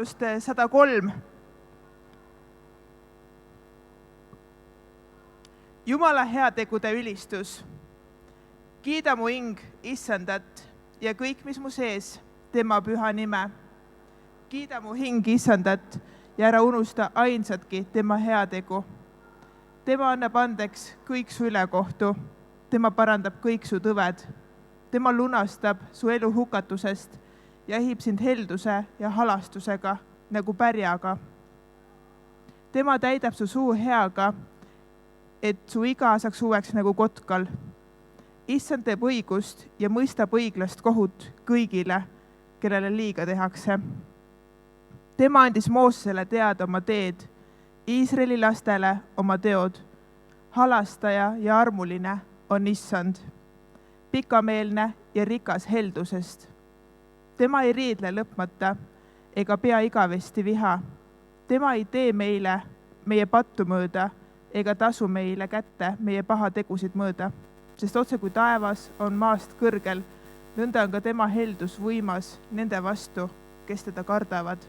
laulust 103. Jumala heategude ülistus. Kiida mu hing Issandat ja kõik, mis mu sees, tema püha nime. Kiida mu hing Issandat ja ära unusta ainsatki tema heategu. Tema annab andeks kõik su ülekohtu. Tema parandab kõik su tõved. Tema lunastab su elu hukatusest ja ehib sind helduse ja halastusega nagu pärjaga. Tema täidab su suu heaga, et su iga saaks uueks nagu kotkal. Issand teeb õigust ja mõistab õiglast kohut kõigile, kellele liiga tehakse. Tema andis Moosesele teada oma teed, Iisraeli lastele oma teod. Halastaja ja armuline on Issand, pikameelne ja rikas heldusest. Tema ei riidle lõpmata ega pea igavesti viha. Tema ei tee meile meie pattu mööda ega tasu meile kätte meie paha tegusid mööda, sest otse kui taevas on maast kõrgel, nõnda on ka tema heldus võimas nende vastu, kes teda kardavad.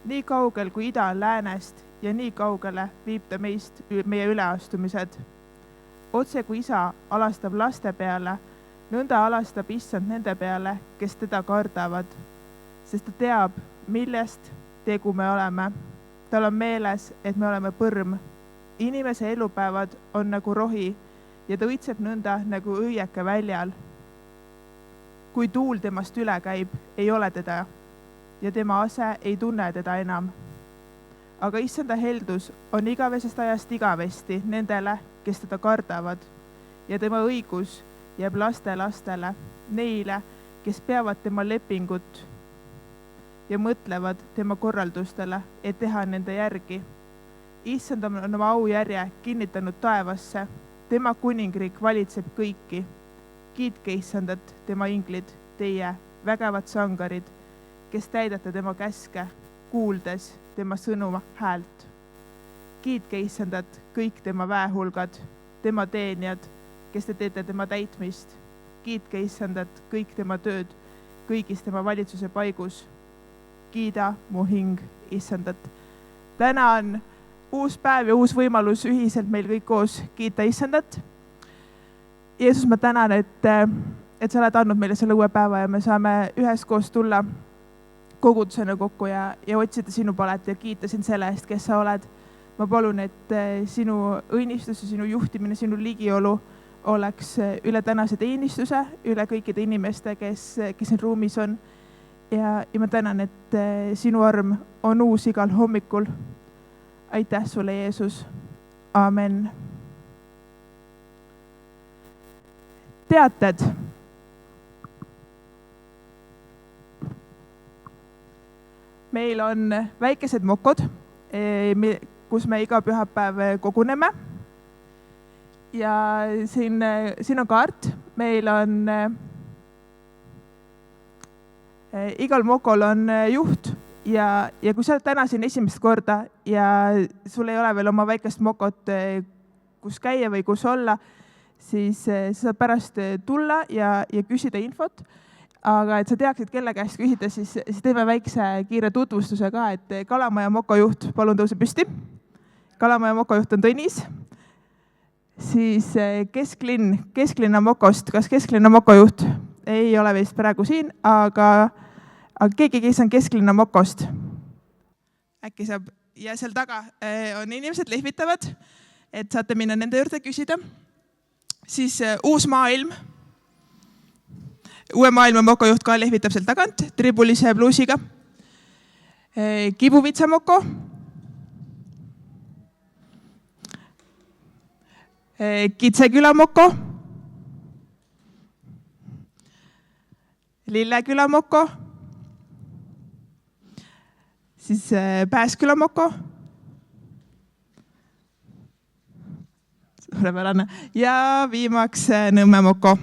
Nii kaugel kui ida on läänest ja nii kaugele viib ta meist meie üleastumised. Otse kui isa alastab laste peale, nõnda alastab Issand nende peale, kes teda kardavad, sest ta teab, millest tegu me oleme. Tal on meeles, et me oleme põrm. Inimese elupäevad on nagu rohi ja ta õitseb nõnda nagu õieke väljal. Kui tuul temast üle käib, ei ole teda ja tema ase ei tunne teda enam. Aga Issanda heldus on igavesest ajast igavesti nendele, kes teda kardavad ja tema õigus jääb lastele, neile, kes peavad tema lepingut ja mõtlevad tema korraldustele, et teha nende järgi. Issand on oma aujärje kinnitanud taevasse, tema kuningriik valitseb kõiki. Kiitke Issandat, tema inglid, teie vägevad sangarid, kes täidate tema käske, kuuldes tema sõnuma häält. Kiitke Issandat, kõik tema väehulgad, tema teenijad, kes te teete tema täitmist. Kiitke Issandat, kõik tema tööd, kõigis tema valitsuse paigus. Kiida mu hing Issandat. Täna on uus päev ja uus võimalus ühiselt meil kõik koos kiita Issandat. Jeesus, ma tänan, et sa oled andnud meile selle uue päeva ja me saame üheskoos tulla kogudusena kokku ja otsida sinu palet ja kiita sind selle eest, kes sa oled. Ma palun, et sinu õnnistus ja sinu juhtimine, sinu ligiolu oleks üle tänase teenistuse, üle kõikide inimeste, kes siin ruumis on. Ja ma tänan, et sinu arm on uus igal hommikul. Aitäh sulle, Jeesus. Amen. Teated. Meil on väikesed mokod, kus me iga pühapäev koguneme. Ja siin on kaart. Meil on igal mokol on juht ja kui sa oled täna siin esimest korda ja sul ei ole veel oma väikest mokot, kus käia või kus olla, siis sa saad pärast tulla ja küsida infot. Aga et sa teaksid, kelle käest küsida, siis teeme väikse kiire tutvustuse ka, et Kalamaja mokojuht, palun tõuse püsti. Kalamaja mokojuht on Tõnis. Siis kesklinna mokost, kas kesklinna mokojuht ei ole vist praegu siin, aga keegi, kes on kesklinna mokost. Äkki saab, ja seal taga on inimesed lehvitavad, et saate minna nende juurde küsida. Siis uus maailm. Uue maailma mokojuht ka lehvitab seal tagant, tribulise bluusiga. Kibuvitsa moko. Kitseküla moko. Lilleküla moko. Siis Pääsküla moko. Suurepärane. Ja viimaks Nõmme moko.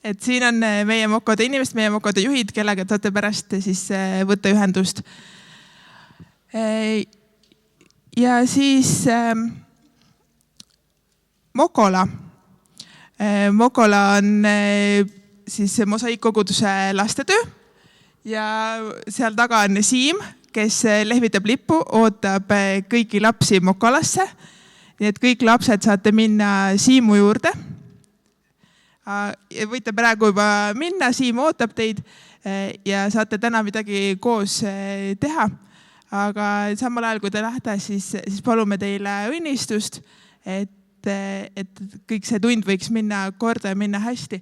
Et siin on meie mokode inimesed, meie mokode juhid, kellega saate pärast siis võtta ühendust. Ja siis Mokola. Mokola on siis Mosaikkoguduse lastetöö ja seal taga on Siim, kes lehvitab lippu, ootab kõiki lapsi Mokolasse. Nii et kõik lapsed saate minna Siimu juurde. Võite praegu juba minna, Siim ootab teid ja saate täna midagi koos teha. Aga samal ajal, kui te lähete, siis palume teile õnnistust, et kõik see tund võiks minna korda ja minna hästi.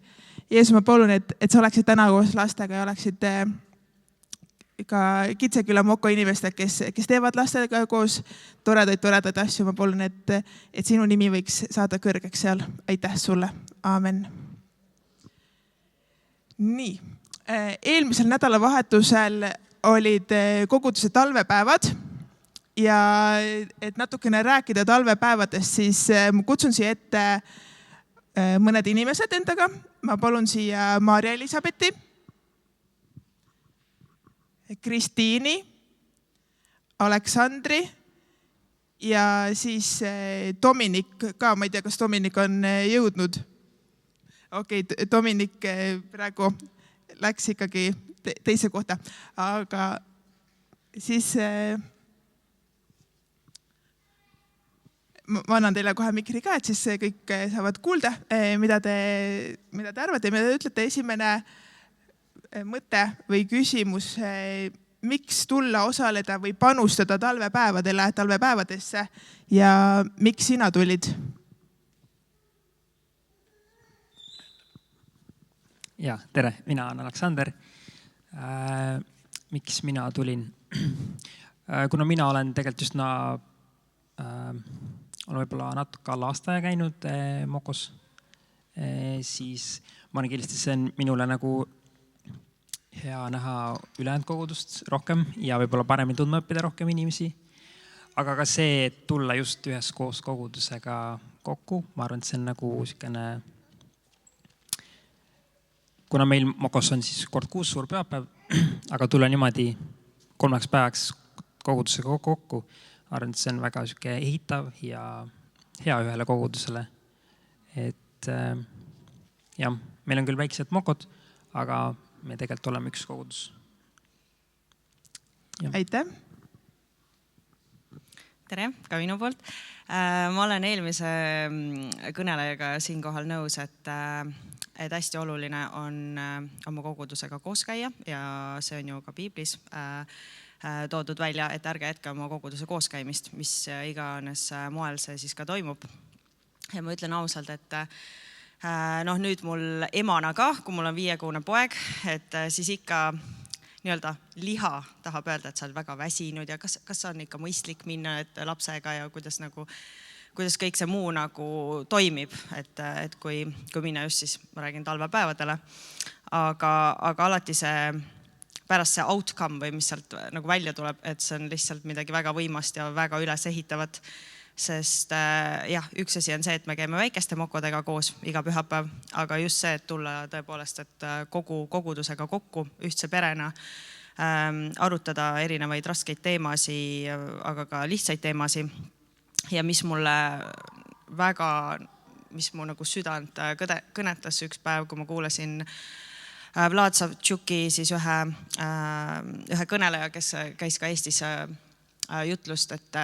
Jeesus, ma palun, et sa oleksid täna koos lastega ja oleksid ka Kitseküla Moko inimesed, kes teevad lastega koos toredaid asju. Ma palun, et sinu nimi võiks saada kõrgeks seal. Aitäh sulle. Aamen. Nii. Eelmisel nädalavahetusel olid koguduse talvepäevad ja et natukene rääkida talvepäevadest, siis ma kutsun siia ette mõned inimesed endaga. Ma palun siia Maarja Elisabethi, Kristiini, Aleksandri ja siis Dominik ka. Ma ei tea, kas Dominik on jõudnud. Okei, Dominik praegu läks ikkagi teise kohta, aga siis ma annan teile kohe mikri ka, et siis kõik saavad kuulda, mida te arvate ja mida te ütlete. Esimene mõte või küsimus, miks tulla osaleda või panustada talvepäevadesse ja miks sina tulid? Ja, tere, mina olen Aleksander. Miks mina tulin? Kuna mina olen tegelikult just olen võib-olla natuke alla aastaja käinud Mokos, siis ma olen kindlasti, see on minule nagu hea näha ülejäänud kogudust rohkem ja võib-olla paremini tundma õppida rohkem inimesi. Aga ka see, et tulla just üheskoos kogudusega kokku, ma arvan, et see on nagu selline, kuna meil Mokos on siis kord kuus suur pühapäev, aga tulla niimoodi 3 päevaks kogudusega kokku, arvan, et see on väga ehitav ja hea ühele kogudusele. Et jah, meil on küll väiksed Mokod, aga me tegelikult oleme üks kogudus. Ja. Aitäh! Tere, ka minu poolt. Ma olen eelmise kõnelejaga siinkohal nõus, et hästi oluline on oma kogudusega koos käia ja see on ju ka piiblis toodud välja, et ärge jätke oma koguduse kooskäimist, mis iganes moel see siis ka toimub. Ja ma ütlen ausalt, et nüüd mul emana ka, kui mul on 5-kuune poeg, et siis ikka nii-öelda liha tahab öelda, et sa oled väga väsinud ja kas on ikka mõistlik minna lapsega ja kuidas kõik see muu nagu toimib, et kui minna just siis, ma räägin talvepäevadele, aga alati see pärast see outcome või mis sealt nagu välja tuleb, et see on lihtsalt midagi väga võimast ja väga üles ehitavat, sest jah, üks asi on see, et me käime väikeste mokodega koos iga pühapäev, aga just see, et tulla tõepoolest, et kogu kogudusega kokku ühtse perena, arutada erinevaid raskeid teemasi, aga ka lihtsaid teemasi ja mis mulle väga, mis mu nagu südant kõnetas üks päev, kui ma kuulasin Vlad Savtšuki siis ühe kõneleja, kes käis ka Eestis jutlust, et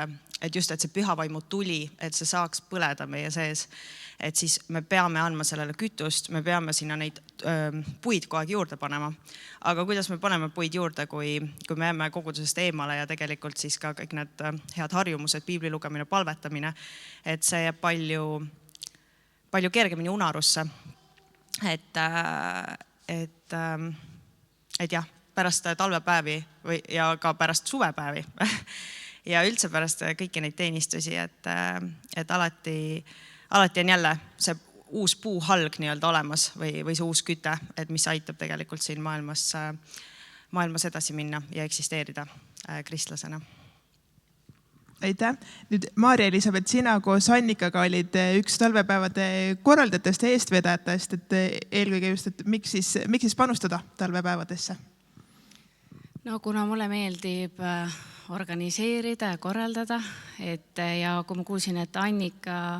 just, et see pühavaimu tuli, et see saaks põleda meie sees, et siis me peame andma sellele kütust, me peame sinna neid puid kogu aeg juurde panema. Aga kuidas me paneme puid juurde, kui me jääme kogudusest eemale ja tegelikult siis ka kõik need head harjumused, piibli lugemine, palvetamine, et see jääb palju kergemini unarusse. Et jah, pärast talvepäevi ja ka pärast suvepäevi ja üldse pärast kõiki neid teenistusi, et alati on jälle see uus puuhalg nii-öelda olemas või see uus küte, et mis aitab tegelikult siin maailmas edasi minna ja eksisteerida kristlasena. Aitäh! Nüüd Maarja Elisabeth, sina koos Annikaga olid üks talvepäevade korraldajatest ja eestvedajatest, et eelkõige just, et miks siis panustada talvepäevadesse? No kuna mulle meeldib organiseerida ja korraldada, ja kui ma kuulsin, et Annika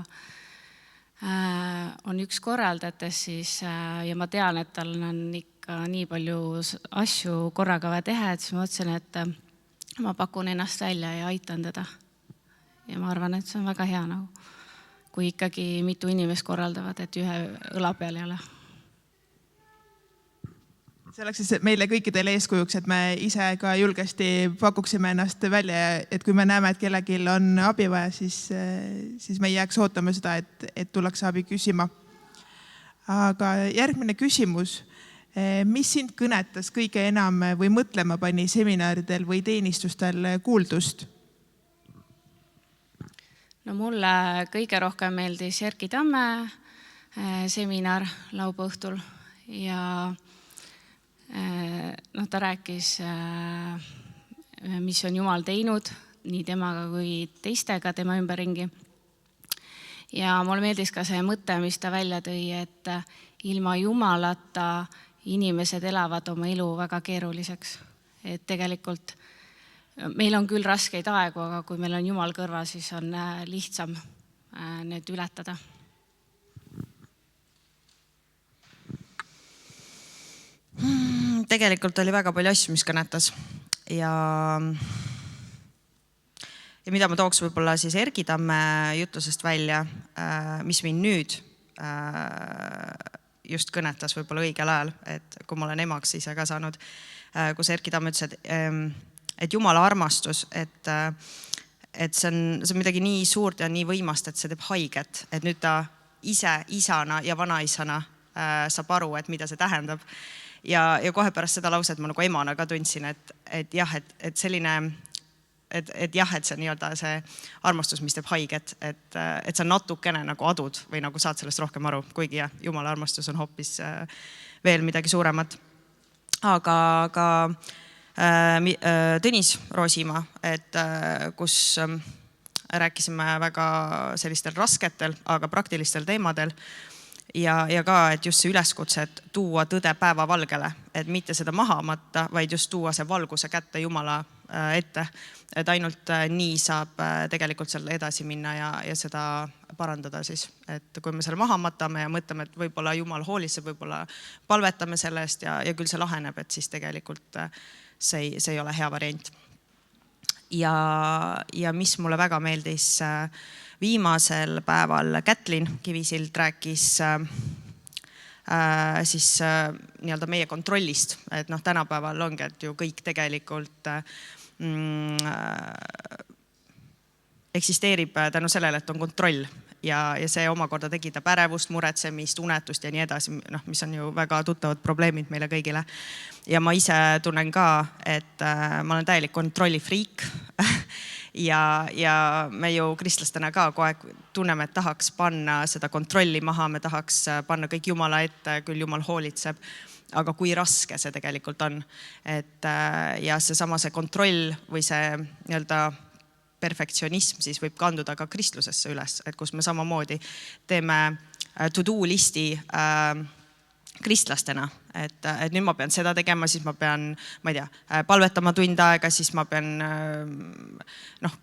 on üks korraldajatest, siis, ja ma tean, et tal on ikka nii palju asju korraga vaja teha, et siis ma mõtlesin, et ma pakun ennast välja ja aitan teda. Ja ma arvan, et see on väga hea nagu, kui ikkagi mitu inimest korraldavad, et ühe õla peal ei ole. See oleks siis meile kõikidele eeskujuks, et me ise ka julgesti pakuksime ennast välja, et kui me näeme, et kellelgi on abi vaja, siis me ei jääks ootama seda, et tullakse abi küsima. Aga järgmine küsimus. Mis sind kõnetas kõige enam või mõtlema pani seminaridel või teenistustel kuuldust? No mulle kõige rohkem meeldis Erki Tamme seminar laupäeva õhtul ja ta rääkis, mis on Jumal teinud nii temaga kui teistega tema ümberringi. Ja mulle meeldis ka see mõte, mis ta välja tõi, et ilma Jumalata inimesed elavad oma elu väga keeruliseks. Et tegelikult meil on küll raskeid aegu, aga kui meil on Jumal kõrva, siis on lihtsam need ületada. Tegelikult oli väga palju asju, mis kõnetas ja mida ma tooks võib-olla siis Erki Tamme jutusest välja, mis mind nüüd just kõnetas võib-olla õigel ajal, et kui ma olen emaks ise ka saanud, kus Erki Tamme ütles, et Jumala armastus, et see on midagi nii suurt ja nii võimast, et see teeb haiget, et nüüd ta ise isana ja vanaisana saab aru, et mida see tähendab. Ja kohe pärast seda lauset ma nagu emana ka tundsin, et jah, et selline, et see on nii-öelda see armastus, mis teeb haiget, et sa natukene nagu adud või nagu saad sellest rohkem aru, kuigi jah, Jumala armastus on hoopis veel midagi suuremat. Aga Tõnis Roosimaa, et kus rääkisime väga sellistel rasketel, aga praktilistel teemadel ja ka, et just see üleskutse, et tuua tõde päevavalgele, et mitte seda maha matta, vaid just tuua see valguse kätte Jumala ette, et ainult nii saab tegelikult seal edasi minna ja seda parandada siis, et kui me selle maha matame ja mõtleme, et võib-olla Jumal hoolitseb, võib-olla palvetame selle eest ja küll see laheneb, et siis tegelikult see ei ole hea variant. Ja mis mulle väga meeldis viimasel päeval, Kätlin Kivisild rääkis siis nii-öelda meie kontrollist, et tänapäeval ongi, et ju kõik tegelikult eksisteerib tänu sellele, et on kontroll ja see omakorda tekitab ärevust, muretsemist, unetust ja nii edasi, mis on ju väga tuttavad probleemid meile kõigile. Ja ma ise tunnen ka, et ma olen täielik kontrollifriik ja me ju kristlastena ka kogu aeg tunneme, et tahaks panna seda kontrolli maha, me tahaks panna kõik Jumala ette, küll Jumal hoolitseb, aga kui raske see tegelikult on. Ja see kontroll või see nii-öelda perfektsionism siis võib kanduda ka kristlusesse üles, et kus me samamoodi teeme to-do listi kristlastena, et nüüd ma pean seda tegema, siis ma pean, ma ei tea, palvetama tund aega, siis ma pean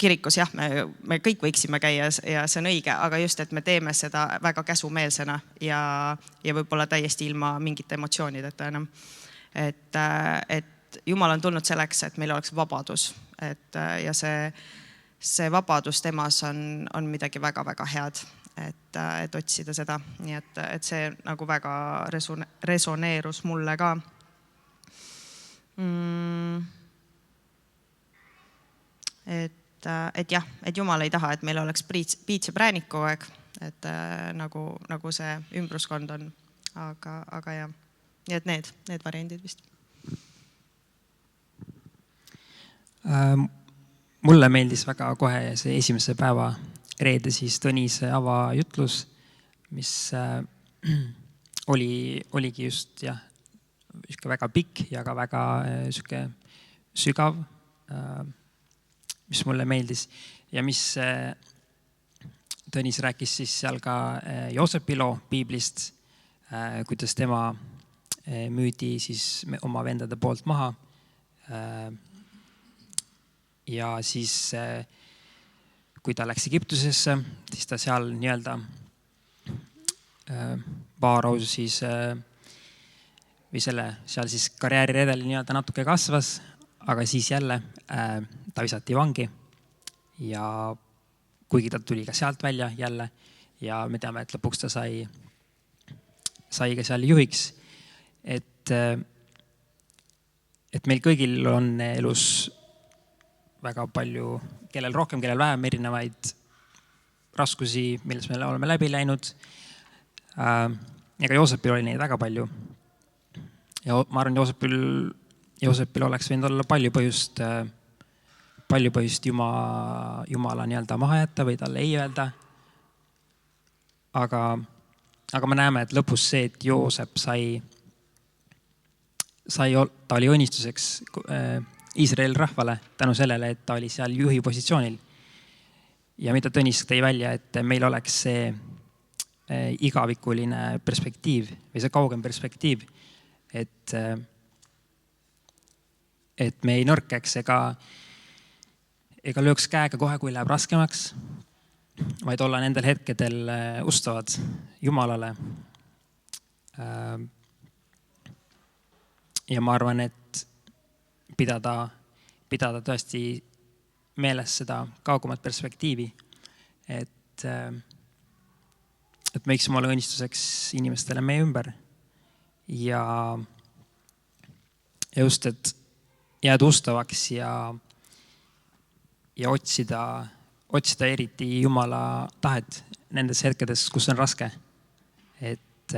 kirikus, jah, me kõik võiksime käia ja see on õige, aga just, et me teeme seda väga käsumeelsena ja võib-olla täiesti ilma mingite emotsioonideta enam. Et Jumal on tulnud selleks, et meil oleks vabadus, ja see vabadus temas on midagi väga-väga head, et otsida seda. Nii et see nagu väga resoneerus mulle ka. Et jah, et Jumal ei taha, et meil oleks piits ja präänik kogu aeg, et nagu see ümbruskond on. Aga jah, nii et need variandid vist. Mulle meeldis väga kohe see esimese päeva reede siis Tõnise avajutlus, mis oligi just jah, väga pikk ja ka väga sügav, mis mulle meeldis ja mis Tõnis rääkis siis seal ka Joosepi loo piiblist, kuidas tema müüdi siis oma vendade poolt maha. Ja siis kui ta läks Egiptusesse, siis ta seal nii-öelda Vaarau siis või seal siis karjääriredel nii-öelda natuke kasvas, aga siis jälle ta visati vangi ja kuigi ta tuli ka sealt välja jälle ja me teame, et lõpuks ta sai ka seal juhiks, et meil kõigil on elus väga palju, kellel rohkem, kellel vähem erinevaid raskusi, milles me oleme läbi läinud. Ja ka Joosepil oli neid väga palju. Ja ma arvan, Joosepil oleks võinud olla palju põhjust Jumala nii-öelda maha jätta või talle ei öelda. Aga me näeme, et lõpus see, et Joosep ta oli õnnistuseks Iisraeli rahvale tänu sellele, et ta oli seal juhi positsioonil. Ja mida Tõnis tõi välja, et meil oleks see igavikuline perspektiiv või see kaugem perspektiiv, et me ei nõrkeks ega lööks käega kohe, kui läheb raskemaks, vaid olla nendel hetkedel ustavad Jumalale. Ja ma arvan, et pidada tõesti meeles seda kaugemat perspektiivi, et me võiksime olla õnnistuseks inimestele meie ümber ja just, et jääda ustavaks ja otsida eriti Jumala tahet nendes hetkedes, kus on raske. Et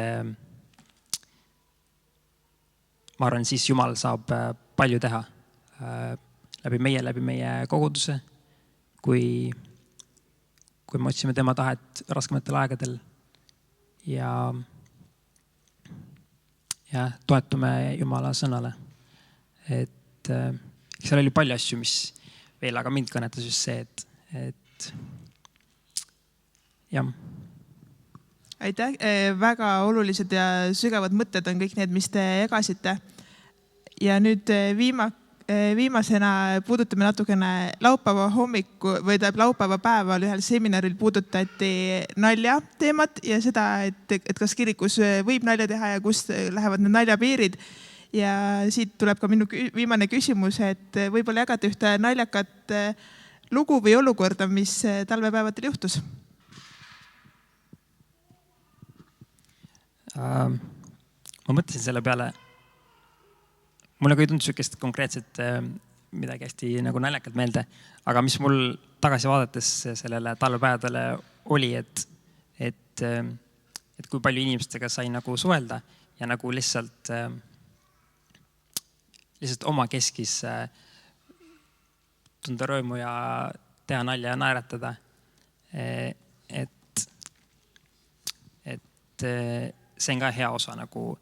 ma arvan, siis Jumal saab palju teha läbi meie koguduse, kui me otsime tema tahet raskematel aegadel ja toetume Jumala sõnale. Et seal oli palju asju, mis veel, aga mind kõnetas just see, et jah. Aitäh, väga olulised ja sügavad mõtted on kõik need, mis te jagasite. Ja nüüd viimasena puudutame natukene laupäeva hommiku või laupäeva päeval ühel seminaril puudutati nalja teemat ja seda, et kas kirikus võib nalja teha ja kust lähevad need naljapiirid. Ja siit tuleb ka minu viimane küsimus, et võib-olla jagate ühte naljakat lugu või olukorda, mis talvepäevadel juhtus? Ma mõtlesin selle peale. Mulle ka ei tundu sükest konkreetset midagi hästi nagu naljakalt meelde, aga mis mul tagasi vaadates sellele talvepäevadele oli, et kui palju inimestega sai nagu suhelda ja nagu lihtsalt oma keskis tunda rõõmu ja teha nalja ja naeratada. Et see on ka hea osa nagu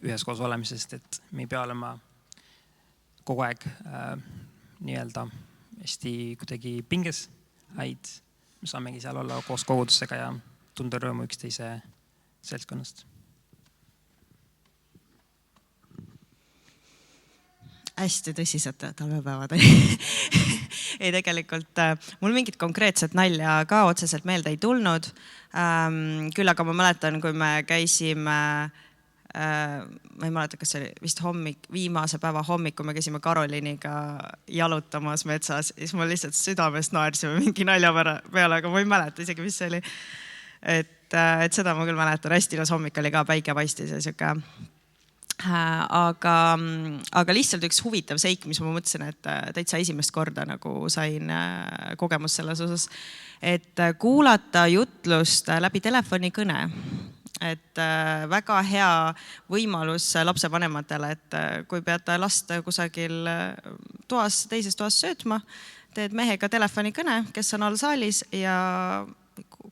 üheskoos olemisest, et me ei pea olema kogu aeg nii-öelda hästi kuidagi pinges, vaid me saamegi seal olla koos kogudusega ja tunda rõõmu üksteise seltskonnast. Hästi tõsised talvepäevad. Ei, tegelikult mul mingit konkreetset nalja ka otseselt meelde ei tulnud. Küll aga ma mäletan, kui me käisime, ma ei mäleta, kas see oli vist viimase päeva hommikul, me käisime Karoliiniga jalutamas metsas, siis ma lihtsalt südamest naersime mingi nalja peale, aga ma ei mäleta isegi, mis see oli. Et seda ma küll mäletan, hästi ilus hommik oli ka, päike paistis ja siuke. Aga lihtsalt üks huvitav seik, mis ma mõtlesin, et täitsa esimest korda nagu sain kogemus selles osas, et kuulata jutlust läbi telefonikõne. Et väga hea võimalus lapsevanematele, et kui peate last kusagil teises toas söötma, teed mehega telefonikõne, kes on all saalis ja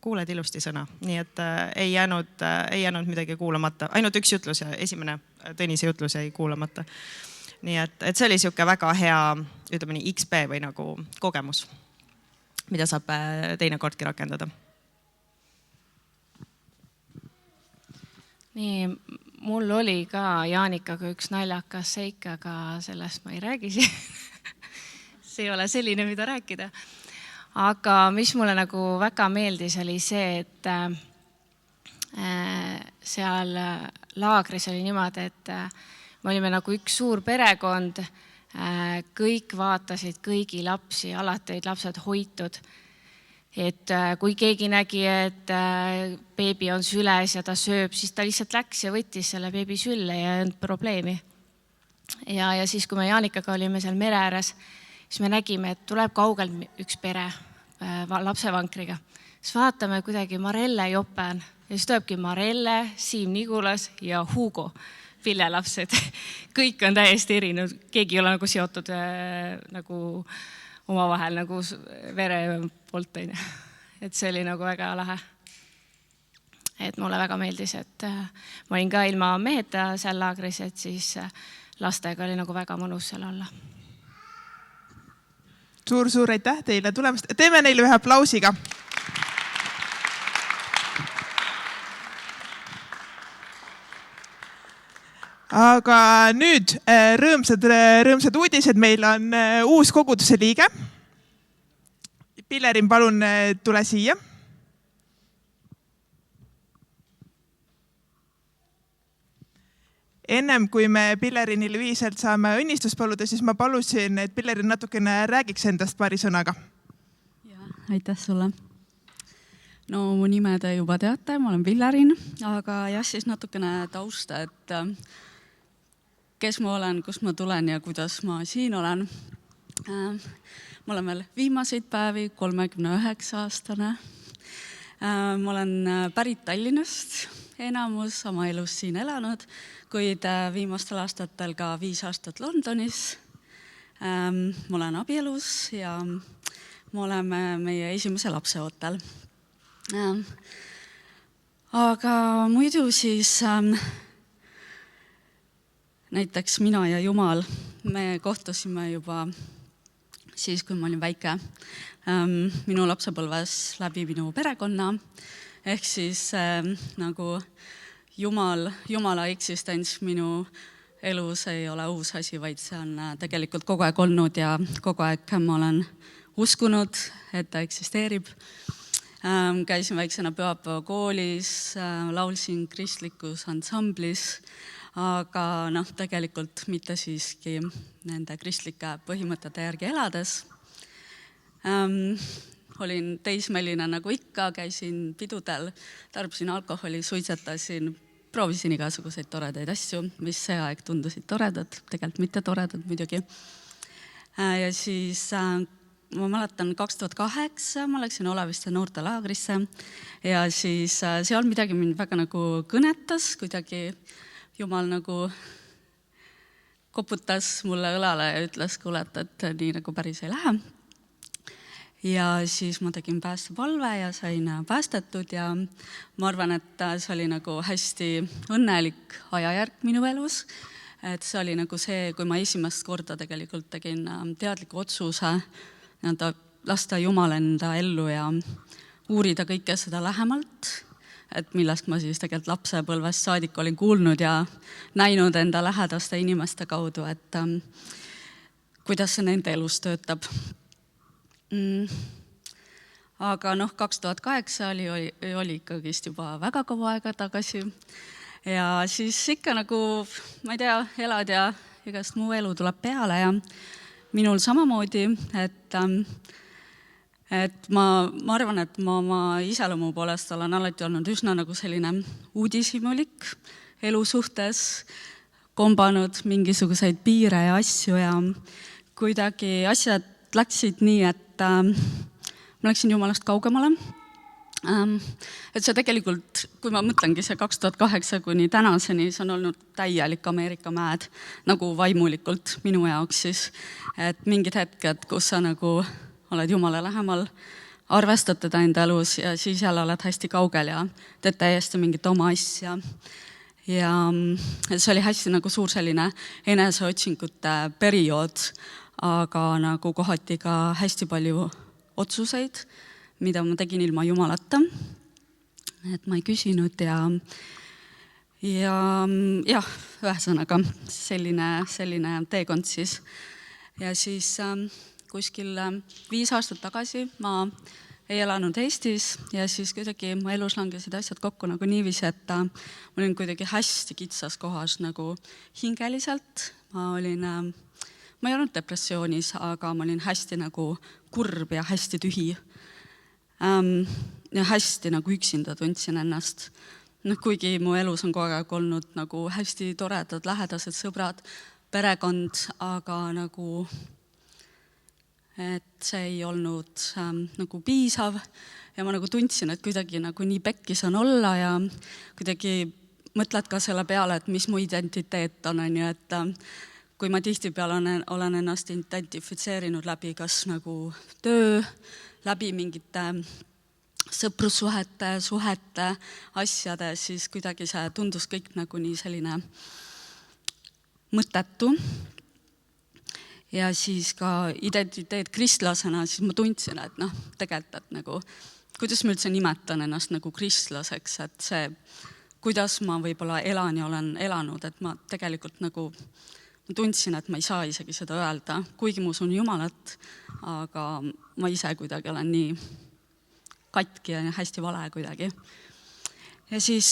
kuuled ilusti sõna. Nii et ei jäänud midagi kuulamata. Ainult üks jutlus ja esimene Tõnise jutlus jäi kuulamata. Nii et see oli siuke väga hea, ütleme nii, XP või nagu kogemus, mida saab teinekordki rakendada. Nii, mul oli ka Jaanikaga üks naljakas seik, aga sellest ma ei räägi. See ei ole selline, mida rääkida. Aga mis mulle nagu väga meeldis, oli see, et seal laagris oli niimoodi, et me olime nagu üks suur perekond, kõik vaatasid kõigi lapsi, alati olid lapsed hoitud. Et kui keegi nägi, et beebi on süles ja ta sööb, siis ta lihtsalt läks ja võttis selle beebi sülle ja ei olnud probleemi. Ja siis, kui me Jaanikaga olime seal mere ääres, siis me nägime, et tuleb kaugelt üks pere lapsevankriga. Siis vaatame kuidagi Marelle jope on ja siis tulebki Marelle, Siim Nigulas ja Hugo pillelapsed. Kõik on täiesti erinevad, keegi ei ole nagu seotud nagu omavahel nagu vere poolt. Et see oli nagu väga lahe. Et mulle väga meeldis, et ma olin ka ilma meheta seal laagris, et siis lastega oli nagu väga mõnus seal olla. Suur aitäh teile tulemast. Teeme neile ühe aplausiga. Aga nüüd rõõmsad uudised. Meil on uus koguduse liige. Pillerin, palun tule siia. Ennem kui me Pillerinile ühiselt saame õnnistust paluda, siis ma palusin, et Pillerin natukene räägiks endast paari sõnaga. Ja, aitäh sulle. No mu nime te juba teate, ma olen Pillerin, aga jah, siis natukene tausta, et kes ma olen, kust ma tulen ja kuidas ma siin olen. Ma olen veel viimaseid päevi, 39-aastane. Ma olen pärit Tallinnast, enamus oma elus siin elanud, kuid viimastel aastatel ka 5 aastat Londonis. Ma olen abielus ja me oleme meie esimese lapse ootel. Aga muidu siis näiteks mina ja Jumal, me kohtusime juba siis, kui ma olin väike, minu lapsepõlves läbi minu perekonna, ehk siis nagu Jumala eksistents minu elus ei ole uus asi, vaid see on tegelikult kogu aeg olnud ja kogu aeg ma olen uskunud, et ta eksisteerib. Käisin väiksena pühapäeva koolis, laulsin kristlikus ansamblis, aga tegelikult mitte siiski nende kristlike põhimõtete järgi elades. Olin teismeline nagu ikka, käisin pidudel, tarbisin alkoholi, suitsetasin, proovisin igasuguseid toredaid asju, mis see aeg tundusid toredad, tegelikult mitte toredad muidugi. Ja siis ma mäletan 2008, ma läksin Oleviste noortelaagrisse ja siis seal midagi mind väga nagu kõnetas, kuidagi Jumal nagu koputas mulle õlale ja ütles, kuule, et nii nagu päris ei lähe. Ja siis ma tegin päästepalve ja sain päästetud ja ma arvan, et see oli nagu hästi õnnelik ajajärk minu elus. Et see oli nagu see, kui ma esimest korda tegelikult tegin teadliku otsuse lasta Jumal enda ellu ja uurida kõike seda lähemalt. Et millest ma siis tegelikult lapsepõlvest saadik olin kuulnud ja näinud enda lähedaste inimeste kaudu, et kuidas see nende elus töötab. Aga 2008 oli ikkagist juba väga kaua aega tagasi ja siis ikka nagu, ma ei tea, elad ja igast muu elu tuleb peale ja minul samamoodi, et ma arvan, et ma oma iseloomu poolest olen alati olnud üsna nagu selline uudishimulik elu suhtes, kombanud mingisuguseid piire ja asju ja kuidagi asjad läksid nii, et ma läksin Jumalast kaugemale. Et see tegelikult, kui ma mõtlengi see 2008 kuni tänaseni, see on olnud täielik Ameerika mäed nagu vaimulikult minu jaoks siis, et mingid hetked, kus sa nagu oled Jumala lähemal, arvestad teda enda elus ja siis jälle oled hästi kaugel ja teed täiesti mingit oma asja. Ja see oli hästi nagu suur selline eneseotsingute periood, aga nagu kohati ka hästi palju otsuseid, mida ma tegin ilma Jumalata. Et ma ei küsinud ja ühesõnaga selline teekond siis. Ja siis kuskil 5 aastat tagasi ma ei elanud Eestis ja siis kuidagi mu elus langesid asjad kokku nagu niiviisi, et ma olin kuidagi hästi kitsas kohas nagu hingeliselt. Ma ei olnud depressioonis, aga ma olin hästi nagu kurb ja hästi tühi. Ja hästi nagu üksinda tundsin ennast. Kuigi mu elus on kogu aeg olnud nagu hästi toredad, lähedased sõbrad, perekond, aga nagu et see ei olnud nagu piisav ja ma nagu tundsin, et kuidagi nagu nii pekkis on olla ja kuidagi mõtled ka selle peale, et mis mu identiteet on, et kui ma tihtipeale olen ennast identifitseerinud läbi kas nagu töö, läbi mingite sõprussuhete, asjade, siis kuidagi see tundus kõik nagu nii selline mõttetu. Ja siis ka identiteet kristlasena, siis ma tundsin, et tegelikult, et nagu, kuidas ma üldse nimetan ennast nagu kristlaseks, et see, kuidas ma võib-olla elan ja olen elanud, et ma tegelikult nagu, ma tundsin, et ma ei saa isegi seda öelda, kuigi ma usun Jumalat, aga ma ise kuidagi olen nii katki ja hästi vale kuidagi. Ja siis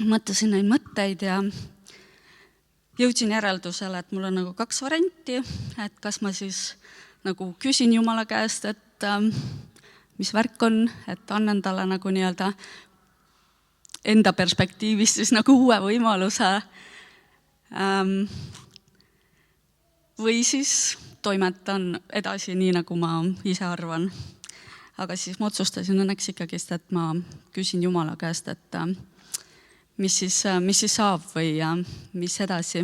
mõtlesin neid mõtteid ja jõudsin järeldusele, et mul on nagu 2 varianti, et kas ma siis nagu küsin Jumala käest, et mis värk on, et annan talle nagu nii-öelda enda perspektiivist siis nagu uue võimaluse või siis toimetan edasi nii, nagu ma ise arvan. Aga siis ma otsustasin õnneks ikkagist, et ma küsin Jumala käest, et mis siis saab või mis edasi.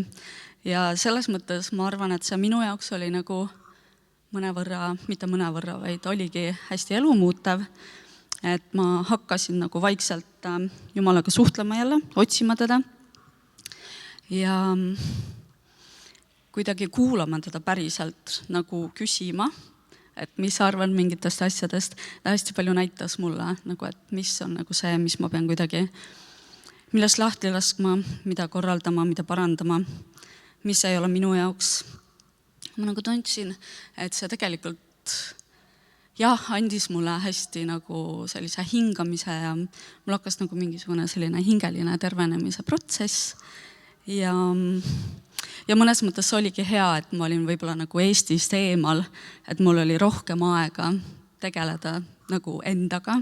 Ja selles mõttes ma arvan, et see minu jaoks oli nagu mõnevõrra, mitte mõnevõrra, vaid oligi hästi elumuutev, et ma hakkasin nagu vaikselt Jumalaga suhtlema jälle, otsima teda ja kuidagi kuulama teda päriselt, nagu küsima, et mis arvan mingitest asjadest. Ta hästi palju näitas mulle, nagu, et mis on nagu see, mis ma pean kuidagi millest lahti laskma, mida korraldama, mida parandama, mis ei ole minu jaoks. Ma nagu tundsin, et see tegelikult andis mulle hästi nagu sellise hingamise ja mul hakkas nagu mingisugune selline hingeline tervenemise protsess ja mõnes mõttes oligi hea, et ma olin võib-olla nagu Eestist eemal, et mul oli rohkem aega tegeleda nagu endaga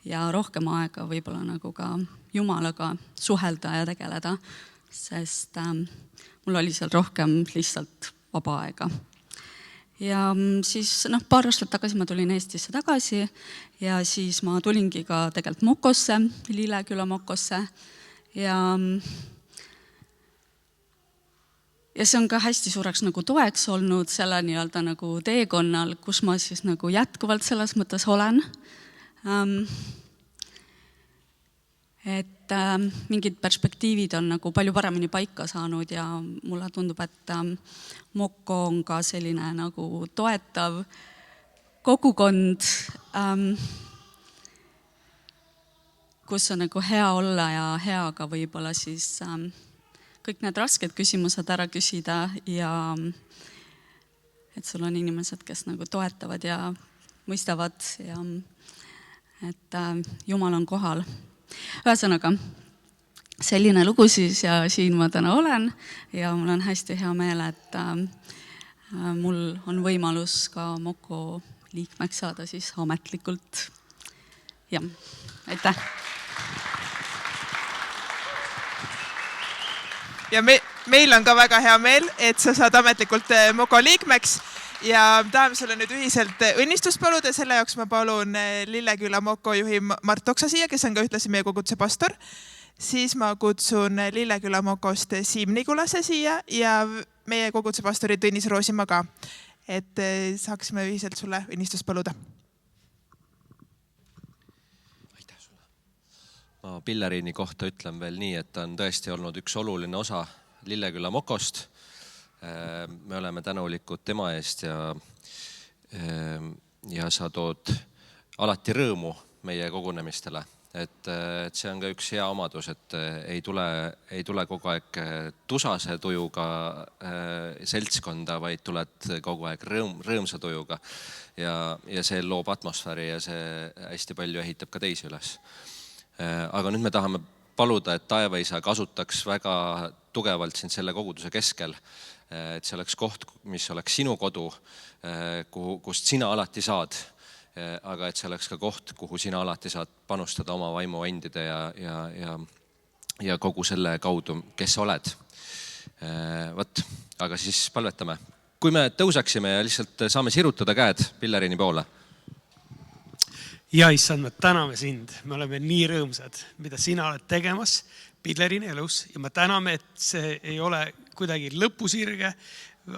ja rohkem aega võib-olla nagu ka Jumalaga suhelda ja tegeleda, sest mul oli seal rohkem lihtsalt vaba aega. Ja siis paar aastat tagasi ma tulin Eestisse tagasi ja siis ma tulingi ka tegelikult Mokosse, Lilleküla Mokosse ja see on ka hästi suureks nagu toeks olnud selle nii-öelda nagu teekonnal, kus ma siis nagu jätkuvalt selles mõttes olen. Et mingid perspektiivid on nagu palju paremini paika saanud ja mulle tundub, et Moko on ka selline nagu toetav kogukond, kus on nagu hea olla ja hea ka võib-olla siis kõik need rasked küsimused ära küsida ja et sul on inimesed, kes nagu toetavad ja mõistavad ja et Jumal on kohal. Ühesõnaga, selline lugu siis ja siin ma täna olen ja mul on hästi hea meel, et mul on võimalus ka Moko liikmeks saada siis ametlikult. Ja, aitäh! Ja meil on ka väga hea meel, et sa saad ametlikult Moko liikmeks ja tahame sulle nüüd ühiselt õnnistust paluda. Selle jaoks ma palun Lilleküla Moko juhi Mart Oksa siia, kes on ka ühtlasi meie koguduse pastor. Siis ma kutsun Lilleküla Mokost Siim Nigulase siia ja meie koguduse pastori Tõnis Roosimaa ka, et saaksime ühiselt sulle õnnistust paluda. Aitäh sulle. Ma Pilleriini kohta ütlen veel nii, et ta on tõesti olnud üks oluline osa Lilleküla Mokost. Me oleme tänulikud tema eest ja sa tood alati rõõmu meie kogunemistele. et see on ka üks hea omadus, et ei tule kogu aeg tusase tujuga seltskonda, vaid tuled kogu aeg rõõmsa tujuga ja see loob atmosfääri ja see hästi palju ehitab ka teisi üles. Aga nüüd me tahame paluda, et Taevaisa kasutaks väga tugevalt sind selle koguduse keskel, et see oleks koht, mis oleks sinu kodu, kust sina alati saad, aga et see oleks ka koht, kuhu sina alati saad panustada oma vaimuandide ja kogu selle kaudu, kes oled. Võt, aga siis palvetame. Kui me tõusaksime ja lihtsalt saame sirutada käed Pillerini poole. Ja issand, me täname sind. Me oleme nii rõõmsad, mida sina oled tegemas Pillerini elus ja me täname, et see ei ole kuidagi lõpusirge,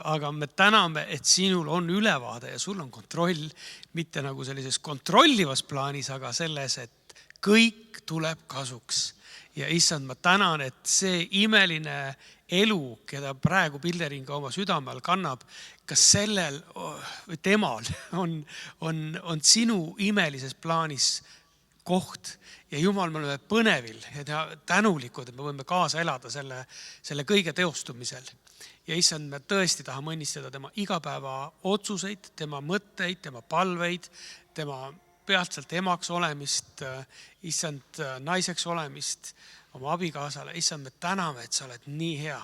aga me täname, et sinul on ülevaade ja sul on kontroll, mitte nagu sellises kontrollivas plaanis, aga selles, et kõik tuleb kasuks. Ja issand, ma tänan, et see imeline elu, keda praegu Pillerin ka oma südamel kannab, kas sellel või temal on sinu imelises plaanis koht. Ja Jumal, me oleme põnevil ja tänulikud, et me võime kaasa elada selle kõige teostumisel. Ja issand, me tõesti tahame õnnistada tema igapäeva otsuseid, tema mõtteid, tema palveid, tema peatselt emaks olemist, issand naiseks olemist, oma abikaasale. Issand, me täname, et sa oled nii hea.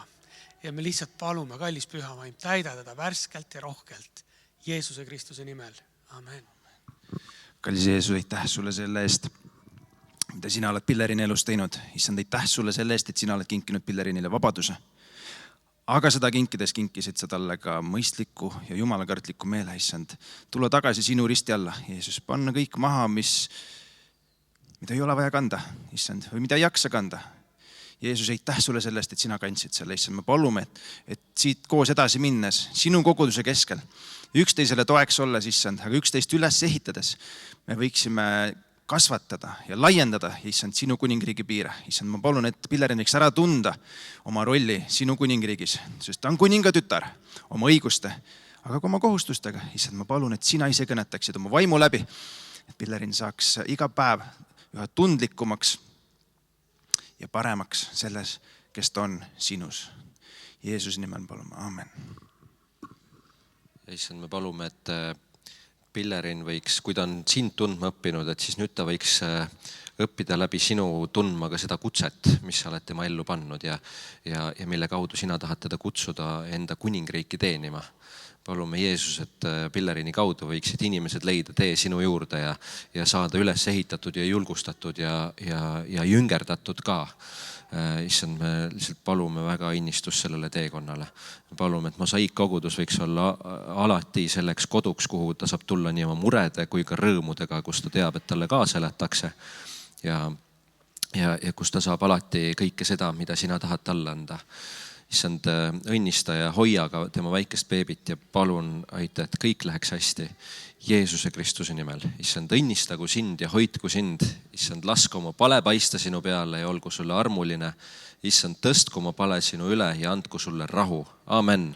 Ja me lihtsalt palume, kallis pühavaim, täida teda värskelt ja rohkelt. Jeesuse Kristuse nimel. Amen. Kallis Jeesus, aitäh sulle selle eest, mida sina oled Pillerini elus teinud. Issand, aitäh sulle selle eest, et sina oled kinkinud Pillerinile vabaduse. Aga seda kinkides kinkisid sa talle ka mõistliku ja jumalakartliku meele, issand. Tulla tagasi sinu risti alla, Jeesus, panna kõik maha, mida ei ole vaja kanda, issand, või mida ei jaksa kanda. Jeesus, aitäh sulle sellest, et sina kandsid selle, issand. Me palume, et siit koos edasi minnes, sinu koguduse keskel, üksteisele toeks olles, issand, aga üksteist üles ehitades, me võiksime kasvatada ja laiendada, issand, sinu kuningriigi piire. Issand, ma palun, et Pillerin võiks ära tunda oma rolli sinu kuningriigis, sest ta on kuninga tütar oma õiguste, aga ka oma kohustustega. Issand, ma palun, et sina ise kõnetaksid oma vaimu läbi, et Pillerin saaks iga päev üha tundlikumaks ja paremaks selles, kes ta on sinus. Jeesuse nimel palume. Amen. Issand, me palume, et Pillerin võiks, kui ta on sind tundma õppinud, et siis nüüd ta võiks õppida läbi sinu tundma ka seda kutset, mis sa oled tema ellu pannud ja mille kaudu sina tahad teda kutsuda enda kuningriiki teenima. Palume Jeesus, et Pillerini kaudu võiksid inimesed leida tee sinu juurde ja saada üles ehitatud ja julgustatud ja jüngerdatud ka. Issand, me lihtsalt palume väga õnnistust sellele teekonnale. Me palume, et Mosaik kogudus võiks olla alati selleks koduks, kuhu ta saab tulla nii oma murede kui ka rõõmudega, kus ta teab, et talle kaasa elatakse ja kus ta saab alati kõike seda, mida sina tahad talle anda. Issand, õnnista ja hoia ka tema väikest beebit ja palun aita, et kõik läheks hästi Jeesuse Kristuse nimel. Issand, õnnistagu sind ja hoidku sind. Issand, lasku oma pale paista sinu peale ja olgu sulle armuline. Issand, tõstku oma pale sinu üle ja andku sulle rahu. Amen.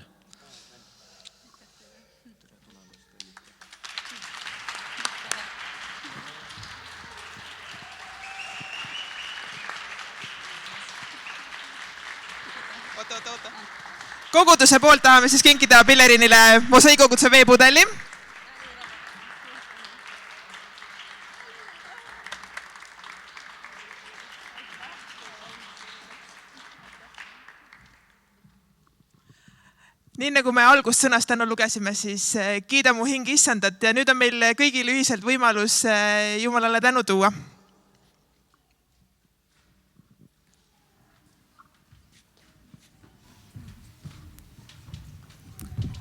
Koguduse poolt tahame siis kinkida Pillerinile Mosaik koguduse veepudeli. Nii nagu me algust sõnast täna lugesime, siis kiida mu hing issandat ja nüüd on meil kõigil ühiselt võimalus Jumalale tänu tuua.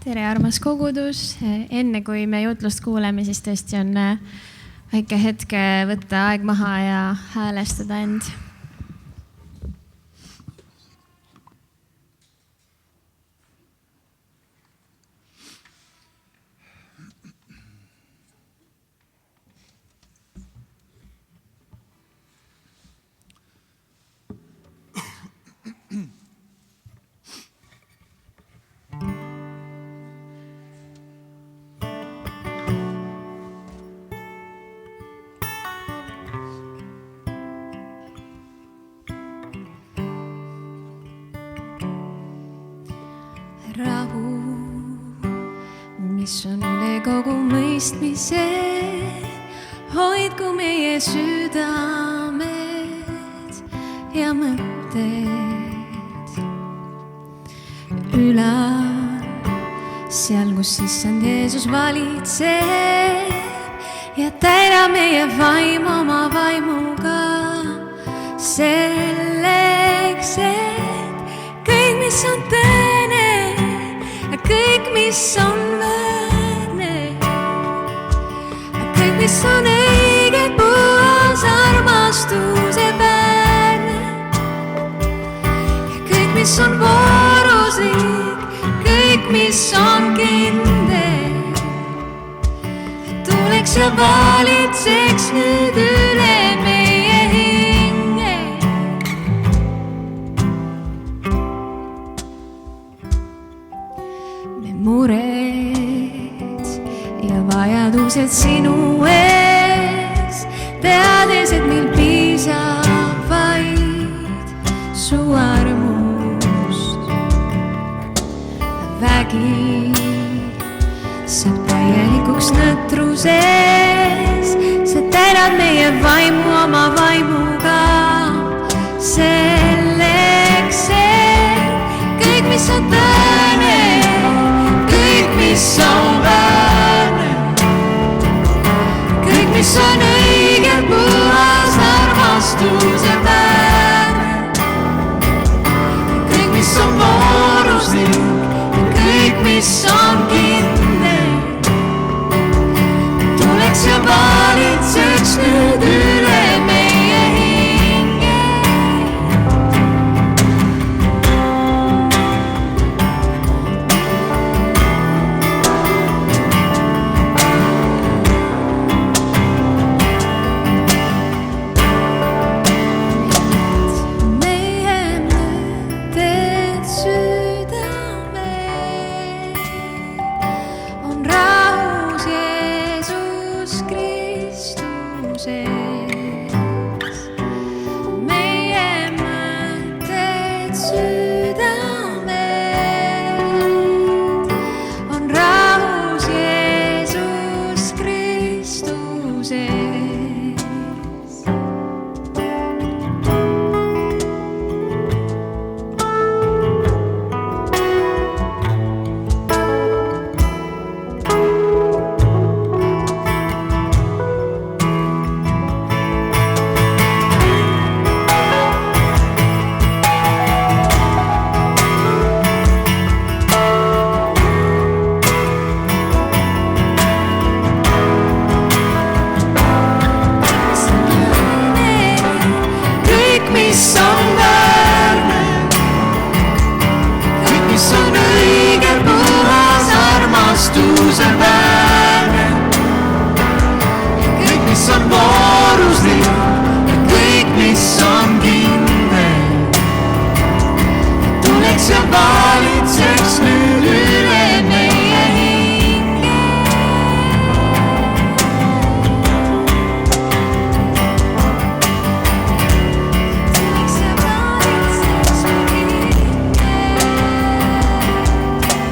Tere, armas kogudus. Enne kui me jutlust kuuleme, siis tõesti on väike hetke võtta aeg maha ja häälestada end. mis on üle kogu mõistmise, hoidku meie südamed ja mõtted ülal, seal, kus issand Jeesus valitseb ja täida meie vaimu oma vaimuga, selleks, et kõik, mis on tõene, kõik, mis on väärne, kõik, mis on õige, puhas, armastuse väärne, kõik, mis on vooruslik, kõik, mis on kindel, tuleks ja valitseks nüüd üle meie hinge. Me mured ja vajadused sinu ees, teades, et meil piisab vaid su armust. Vägi saab täielikuks nõtruses, sa täidad meie vaimu oma vaimuga, selleks, et kõik, mis on tõene, kõik, mis on väärne, kõik, mis on õige, puhas, armastuse väärne, kõik, mis on vooruslik, kõik, mis on kindel, tuleks ja valitseks nüüd üle meie hinge. Meie mõtted südamel on rahus Jeesus Kristuses. Meie mõtted südamel on rahus Jeesus Kristuses. Kõik, mis on väärne, kõik, mis on õige, puhas, armastuse väärne, kõik, mis on vooruslik ja kõik, mis on kindel, tuleks ja valitseks nüüd üle meie hinge. Tuleks ja valitseks nüüd hinge.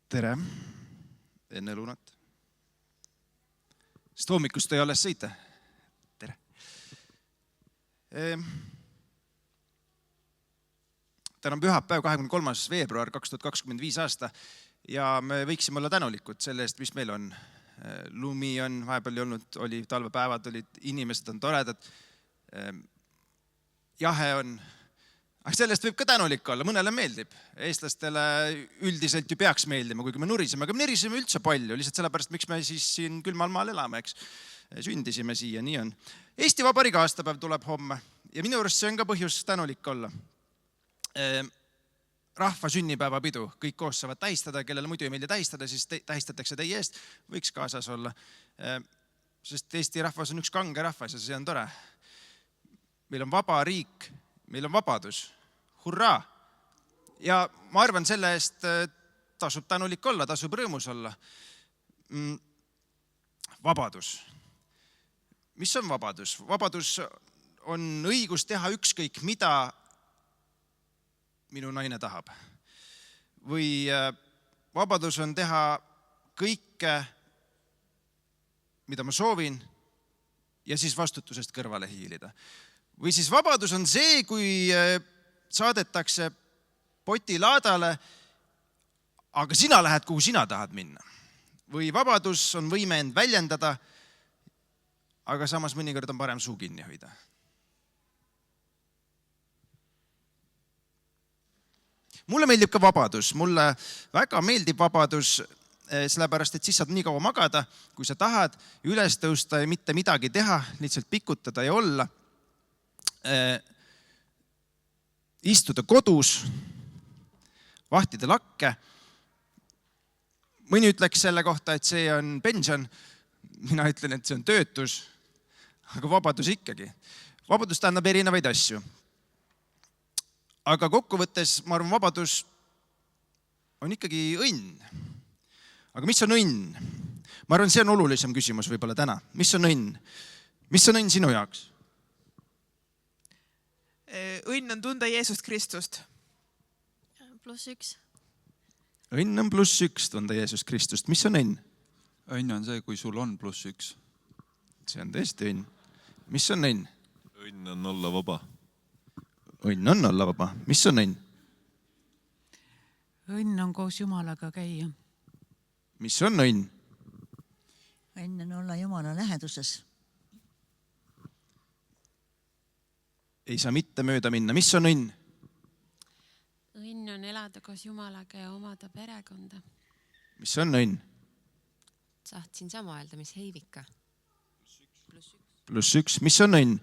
tere, enne lõunat. Sest hommikust ei alles sõita. Tere. Täna on pühapäev, 23. veebruar 2025 aasta ja me võiksime olla tänulikud selle eest, mis meil on. Lumi on vahepeal olnud, oli talvepäevad, olid inimesed on toredad, jahe on. Aga sellest võib ka tänulik olla, mõnele meeldib. Eestlastele üldiselt ju peaks meeldima, kuigi me nurisime, aga me nerisime üldse palju, lihtsalt sellepärast, miks me siis siin külmal maal elame, eks. Sündisime siia, nii on. Eesti Vabariigi aastapäev tuleb homme ja minu arust see on ka põhjus tänulik olla. Rahva sünnipäevapidu, kõik koos saavad tähistada, kellele muidu ei meeldi tähistada, siis tähistatakse teie eest, võiks kaasas olla. Sest Eesti rahvas on üks kange rahvas ja see on tore. Meil on vaba riik, meil on vabadus. Hurraa! Ja ma arvan, selle eest tasub tänulik olla, tasub rõõmus olla. Vabadus. Mis on vabadus? Vabadus on õigus teha ükskõik, mida minu naine tahab. Või vabadus on teha kõike, mida ma soovin ja siis vastutusest kõrvale hiilida. Või siis vabadus on see, kui saadetakse potilaadale, aga sina lähed, kuhu sina tahad minna. Või vabadus on võime end väljendada, aga samas mõnikord on parem suu kinni hoida. Mulle meeldib ka vabadus. Mulle väga meeldib vabadus, sellepärast, et siis saad nii kaua magada, kui sa tahad, üles tõusta ja mitte midagi teha, lihtsalt pikutada ja olla. Istuda kodus, vahtida lakke. Mõni ütleks selle kohta, et see on pension. Mina ütlen, et see on töötus, aga vabadus ikkagi. Vabadus tähendab erinevaid asju. Aga kokkuvõttes, ma arvan, vabadus on ikkagi õnn. Aga mis on õnn? Ma arvan, see on olulisem küsimus võib-olla täna. Mis on õnn? Mis on õnn sinu jaoks? Õnn on tunda Jeesust Kristust. +1. Õnn on +1 tunda Jeesus Kristust. Mis on õnn? Õnn on see, kui sul on +1. See on tõesti õnn. Mis on õnn? Õnn on olla vaba. Õnn on olla vaba. Mis on õnn? Õnn on koos Jumalaga käia. Mis on õnn? Õnn on olla Jumala läheduses. Ei saa mitte mööda minna. Mis on õnn? Õnn on elada koos Jumalaga ja omada perekonda. Mis on õnn? Sahtsin sama öelda, mis Heivika. +1. Mis on õnn?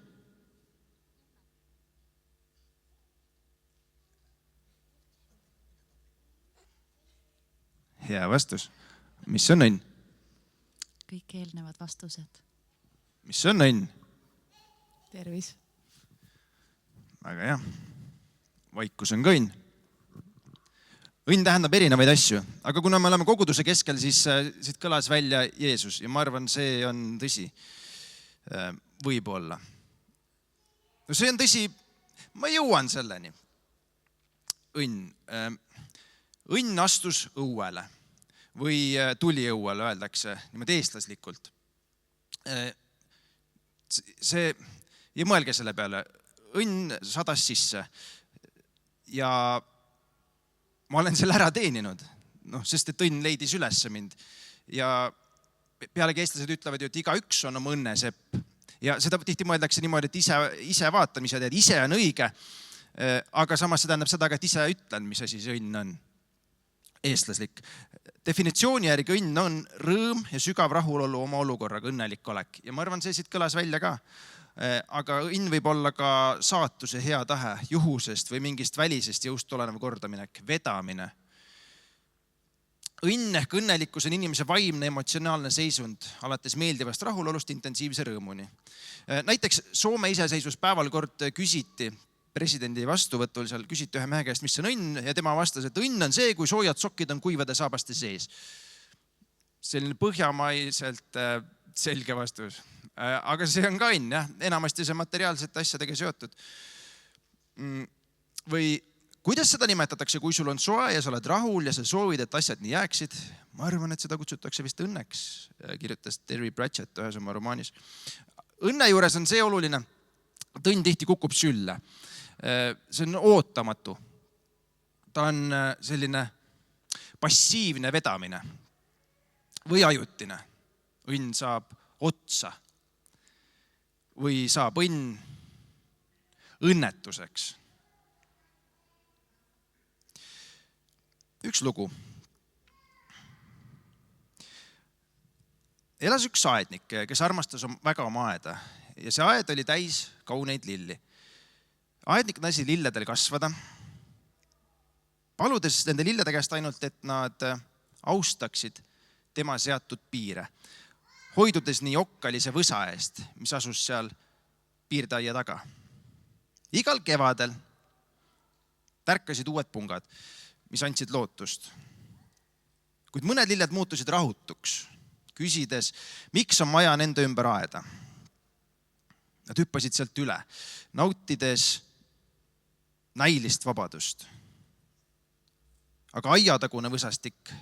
Hea vastus. Mis on õnn? Kõik eelnevad vastused. Mis on õnn? Tervis. Väga hea. Vaikus on ka õnn. Õnn tähendab erinevaid asju, aga kuna me oleme koguduse keskel, siis siit kõlas välja Jeesus ja ma arvan, see on tõsi. Võib-olla. No see on tõsi, ma jõuan selleni. Õnn. Õnn astus õuele või tuli õuele, öeldakse niimoodi eestlaslikult. Ja mõelge selle peale. Õnn sadas sisse ja ma olen selle ära teeninud, sest et õnn leidis ülesse mind. Ja pealegi eestlased ütlevad ju, et iga üks on oma õnnesepp. Ja seda tihti mõeldakse niimoodi, et ise vaatan, mis sa teed, ise on õige. Aga samas see tähendab seda, et ise ütlen, mis asi see õnn on. Eestlaslik. Definitsiooni järgi õnn on rõõm ja sügav rahulolu oma olukorraga, õnnelik olek. Ja ma arvan, see siit kõlas välja ka. Aga õnn võib olla ka saatuse hea tahe, juhusest või mingist välisest jõust tulenev kordaminek, vedamine. Õnn ehk õnnelikkus on inimese vaimne emotsionaalne seisund, alates meeldivast rahulolust intensiivse rõõmuni. Näiteks Soome iseseisvuspäeval kord küsiti presidendi vastuvõtul, seal küsiti ühe mehe käest, mis on õnn, ja tema vastas, et õnn on see, kui soojad sokid on kuivade saabaste sees. Selline põhjamaiselt selge vastus. Aga see on ka õnn, jah. Enamasti see materiaalsete asjadega seotud. Või kuidas seda nimetatakse, kui sul on soe ja sa oled rahul ja sa soovid, et asjad nii jääksid? Ma arvan, et seda kutsutakse vist õnneks, kirjutas Terry Pratchett ühes oma romaanis. Õnne juures on see oluline, et õnn tihti kukub sülle. See on ootamatu. Ta on selline passiivne vedamine või ajutine. Õnn saab otsa või saab õnn õnnetuseks. Üks lugu. Elas üks aednik, kes armastas väga oma aeda ja see aed oli täis kauneid lilli. Aednik lasi lilledel kasvada, paludes nende lillede käest ainult, et nad austaksid tema seatud piire, hoidudes nii okkalise võsa eest, mis asus seal piirdaia taga. Igal kevadel tärkasid uued pungad, mis andsid lootust. Kuid mõned lilled muutusid rahutuks, küsides, miks on maja nende ümber aeda. Nad hüppasid sealt üle, nautides näilist vabadust. Aga aiatagune võsastik,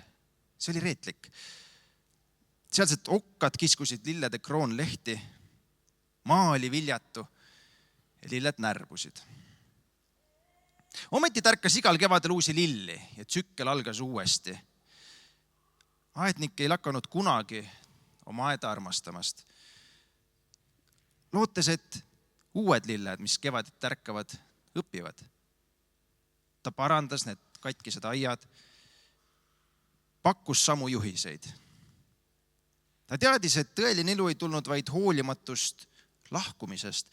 see oli reetlik. Sealsed okkad kiskusid lillede kroonlehti, maa oli viljatu ja lilled närbusid. Ometi tärkas igal kevadel uusi lilli ja tsükkel algas uuesti. Aednik ei lakanud kunagi oma aeda armastamast. Lootes, et uued lilled, mis kevadit tärkavad, õpivad. Ta parandas need katkised aiad, pakkus samu juhiseid. Ta teadis, et tõeline elu ei tulnud vaid hoolimatust lahkumisest,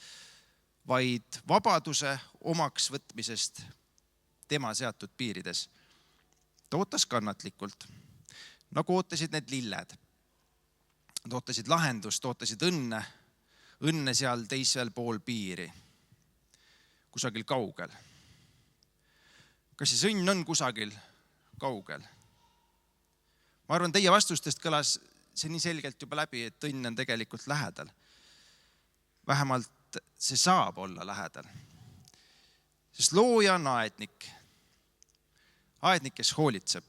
vaid vabaduse omaks võtmisest tema seatud piirides. Ta ootas kannatlikult, nagu ootasid need lilled. Nad ootasid lahendust, ootasid õnne seal teisel pool piiri, kusagil kaugel. Kas siis õnn on kusagil kaugel? Ma arvan, teie vastustest kõlas see nii selgelt juba läbi, et õnn on tegelikult lähedal. Vähemalt see saab olla lähedal. Sest looja on aednik, kes hoolitseb.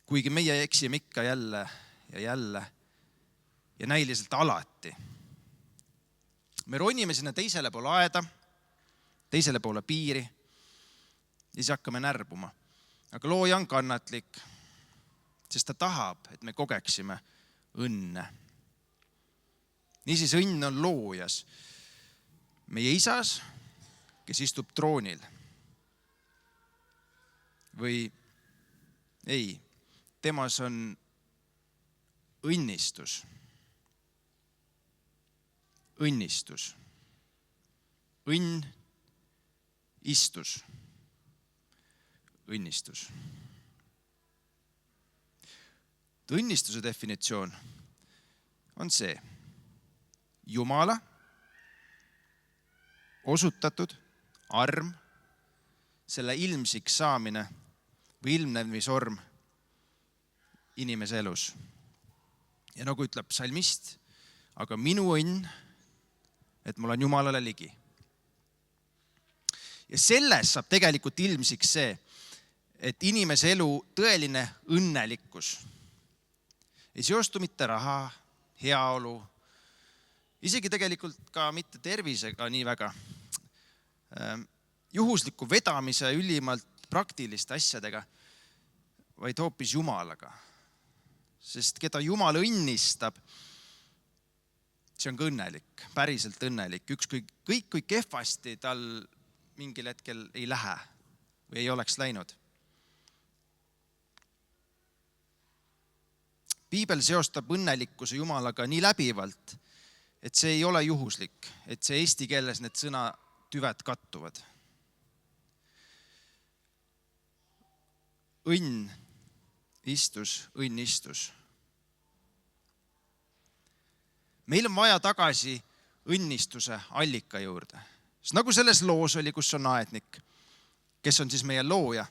Kuigi meie eksime ikka jälle ja näiliselt alati. Me ronime sinna teisele poole aeda, teisele poole piiri ja siis hakkame närbuma. Aga looja on kannatlik, sest ta tahab, et me kogeksime õnne. Niisiis õnn on loojas, meie isas, kes istub troonil. Või ei, temas on õnnistus. Õnnistus. Õnn, istus. Õnnistus. Õnnistuse definitsioon on see. Jumala osutatud arm, selle ilmsiks saamine või ilmnemisvorm inimese elus. Ja nagu ütleb psalmist, aga minu õnn, et mul on Jumalale ligi. Ja selles saab tegelikult ilmsiks see, et inimese elu tõeline õnnelikkus ei seostu mitte raha, heaolu, isegi tegelikult ka mitte tervisega nii väga, juhusliku vedamise ülimalt praktiliste asjadega, vaid hoopis Jumalaga. Sest keda Jumal õnnistab, see on ka õnnelik, päriselt õnnelik. Kõik kui kehvasti tal mingil hetkel ei lähe või ei oleks läinud. Piibel seostab õnnelikkuse Jumalaga nii läbivalt, et see ei ole juhuslik, et see eesti keeles need sõnatüved kattuvad. Õnn istus. Meil on vaja tagasi õnnistuse allika juurde. Sest nagu selles loos oli, kus on aednik, kes on siis meie looja,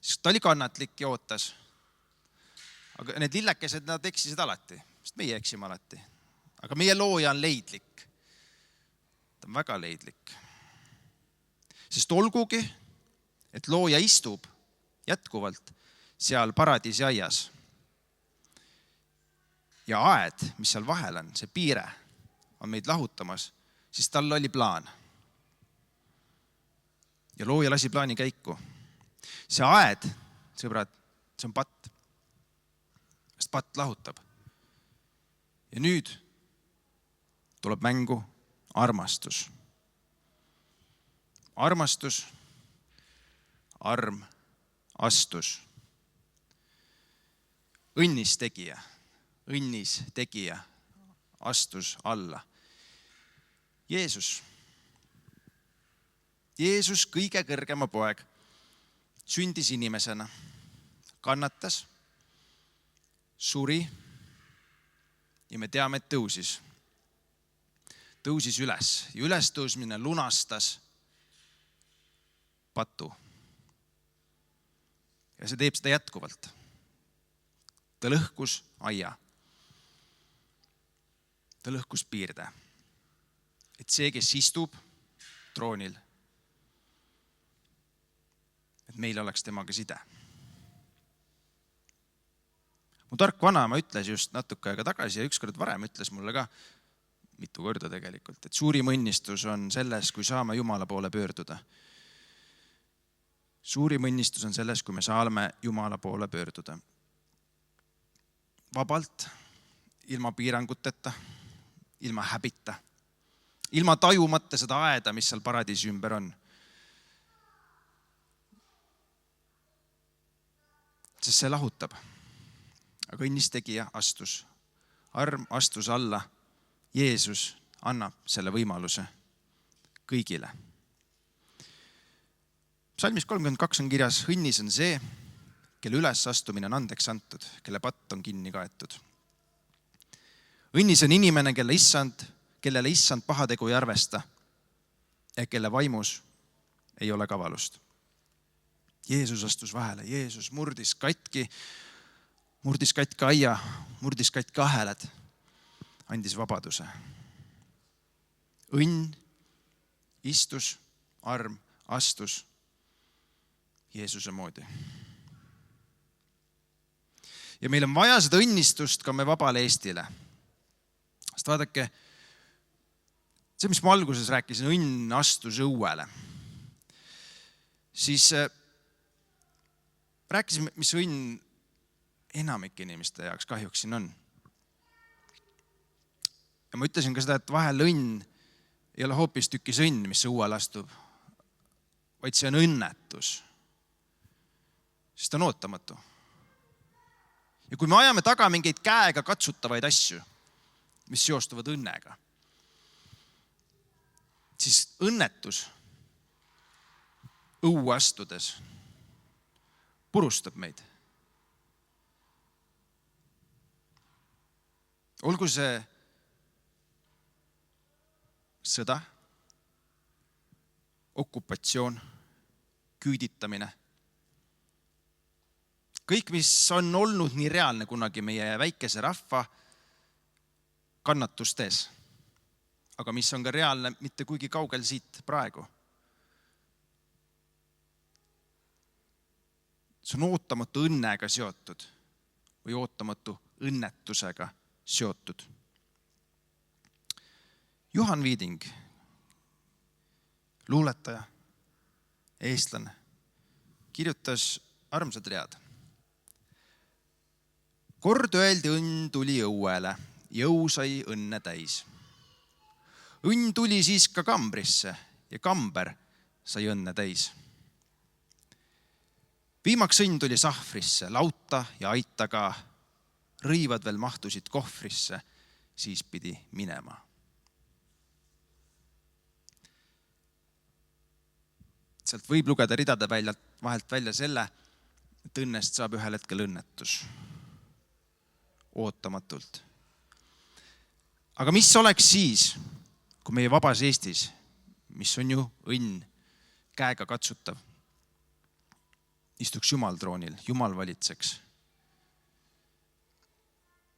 siis ta oli kannatlik ja ootas. Aga need lillekesed, nad eksisid alati, sest meie eksime alati. Aga meie looja on leidlik. Ta on väga leidlik. Sest olgugi, et looja istub jätkuvalt seal paradiisi aias ja aed, mis seal vahel on, see piire on meid lahutamas, siis tal oli plaan. Ja looja lasi plaani käiku. See aed, sõbrad, see on patt. Sest patt lahutab. Ja nüüd tuleb mängu armastus. Armastus, arm, astus. Õnnis tegija astus alla. Jeesus, kõige kõrgema poeg, sündis inimesena, kannatas, suri ja me teame, et tõusis üles ja ülestõusmine lunastas patu. Ja see teeb seda jätkuvalt. Ta lõhkus aia. Ta lõhkus piirde. Et see, kes istub troonil, et meil oleks temaga side. Mu tark vanaema ütles just natuke aega tagasi ja ükskord varem ütles mulle ka, mitu korda tegelikult, et suurim õnnistus on selles, kui saame Jumala poole pöörduda. Suurim õnnistus on selles, kui me saame Jumala poole pöörduda. Vabalt, ilma piiranguteta, ilma häbita, ilma tajumata seda aeda, mis seal paradiisi ümber on. Sest see lahutab. Aga õnnis tegija astus. Arm astus alla. Jeesus annab selle võimaluse kõigile. Psalmis 32 on kirjas, õnnis on see, kelle ülesastumine on andeks antud, kelle patt on kinni kaetud. Õnnis on inimene, kellele issand pahategu ei arvesta ja kelle vaimus ei ole kavalust. Jeesus astus vahele, Jeesus murdis katki aia, murdis katki ahelad, andis vabaduse. Õnn istus, arm astus Jeesuse moodi. Ja meil on vaja seda õnnistust ka me vabale Eestile. Sest vaadake, see, mis ma alguses rääkisin, õnn astus õuele. Siis rääkisime, mis õnn enamik inimeste jaoks kahjuks siin on. Ja ma ütlesin ka seda, et vahel õnn ei ole hoopis tükis õnn, mis õuele astub, vaid see on õnnetus. Sest on ootamatu. Ja kui me ajame taga mingeid käega katsutavaid asju, mis seostuvad õnnega, siis õnnetus õue astudes purustab meid. Olgu see sõda, okupatsioon, küüditamine. Kõik, mis on olnud nii reaalne kunagi meie väikese rahva kannatustes, aga mis on ka reaalne mitte kuigi kaugel siit praegu. See on ootamatu õnnega seotud või ootamatu õnnetusega seotud. Juhan Viiding, luuletaja, eestlane, kirjutas armsad read. Kord öeldi õnn tuli õuele, jõu sai õnne täis. Õnn tuli siis ka kambrisse ja kamber sai õnne täis. Viimaks õnn tuli sahvrisse, lauta ja aitaga, rõivad veel mahtusid kohvrisse, siis pidi minema. Sealt võib lugeda ridade vahelt välja selle, et õnnest saab ühel hetkel õnnetus. Ootamatult. Aga mis oleks siis, kui meie vabas Eestis, mis on ju õnn, käega katsutav, istuks Jumal troonil, Jumal valitseks.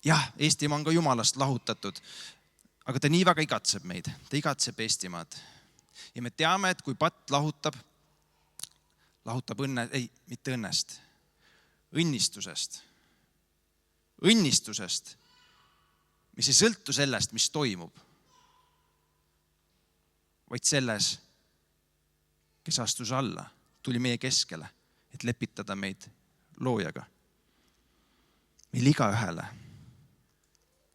Jah, Eestimaa on ka Jumalast lahutatud, aga ta nii väga igatseb meid, ta igatseb Eestimaad. Ja me teame, et kui patt lahutab mitte õnnest, õnnistusest, mis ei sõltu sellest, mis toimub, vaid selles, kes astus alla, tuli meie keskele, et lepitada meid loojaga. Meil igaühele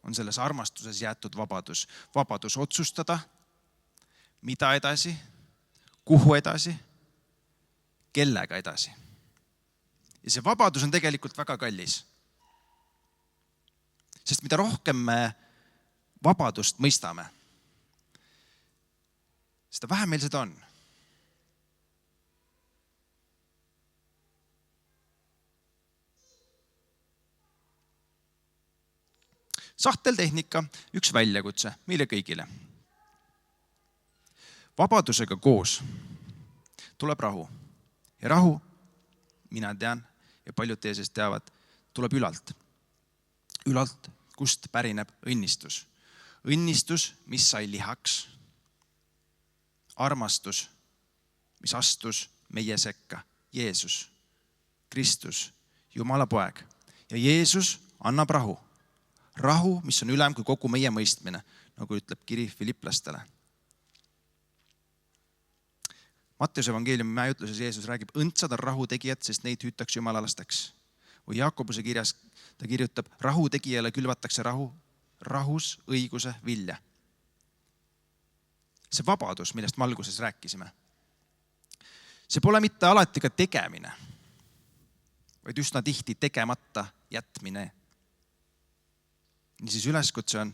on selles armastuses jäetud vabadus otsustada, mida edasi, kuhu edasi, kellega edasi. Ja see vabadus on tegelikult väga kallis. Sest mida rohkem me vabadust mõistame, seda vähem meil seda on. Sahteltehnika, üks väljakutse meile kõigile. Vabadusega koos tuleb rahu. Ja rahu, mina tean ja paljud teie seest teavad, tuleb ülalt. Ülalt, kust pärineb õnnistus. Õnnistus, mis sai lihaks. Armastus, mis astus meie sekka. Jeesus, Kristus, Jumala poeg. Ja Jeesus annab rahu. Rahu, mis on ülem kui kogu meie mõistmine, nagu ütleb kiri Filiplastele. Matteuse evangeeliumi mäeütluses Jeesus räägib, õndsad on rahu tegijad, sest neid hüütakse Jumala lasteks. Või Jaakobuse kirjas ta kirjutab, rahu tegijale külvatakse rahus õiguse vilja. See vabadus, millest me alguses rääkisime, see pole mitte alati ka tegemine, vaid üsna tihti tegemata jätmine. Niisiis üleskutse on,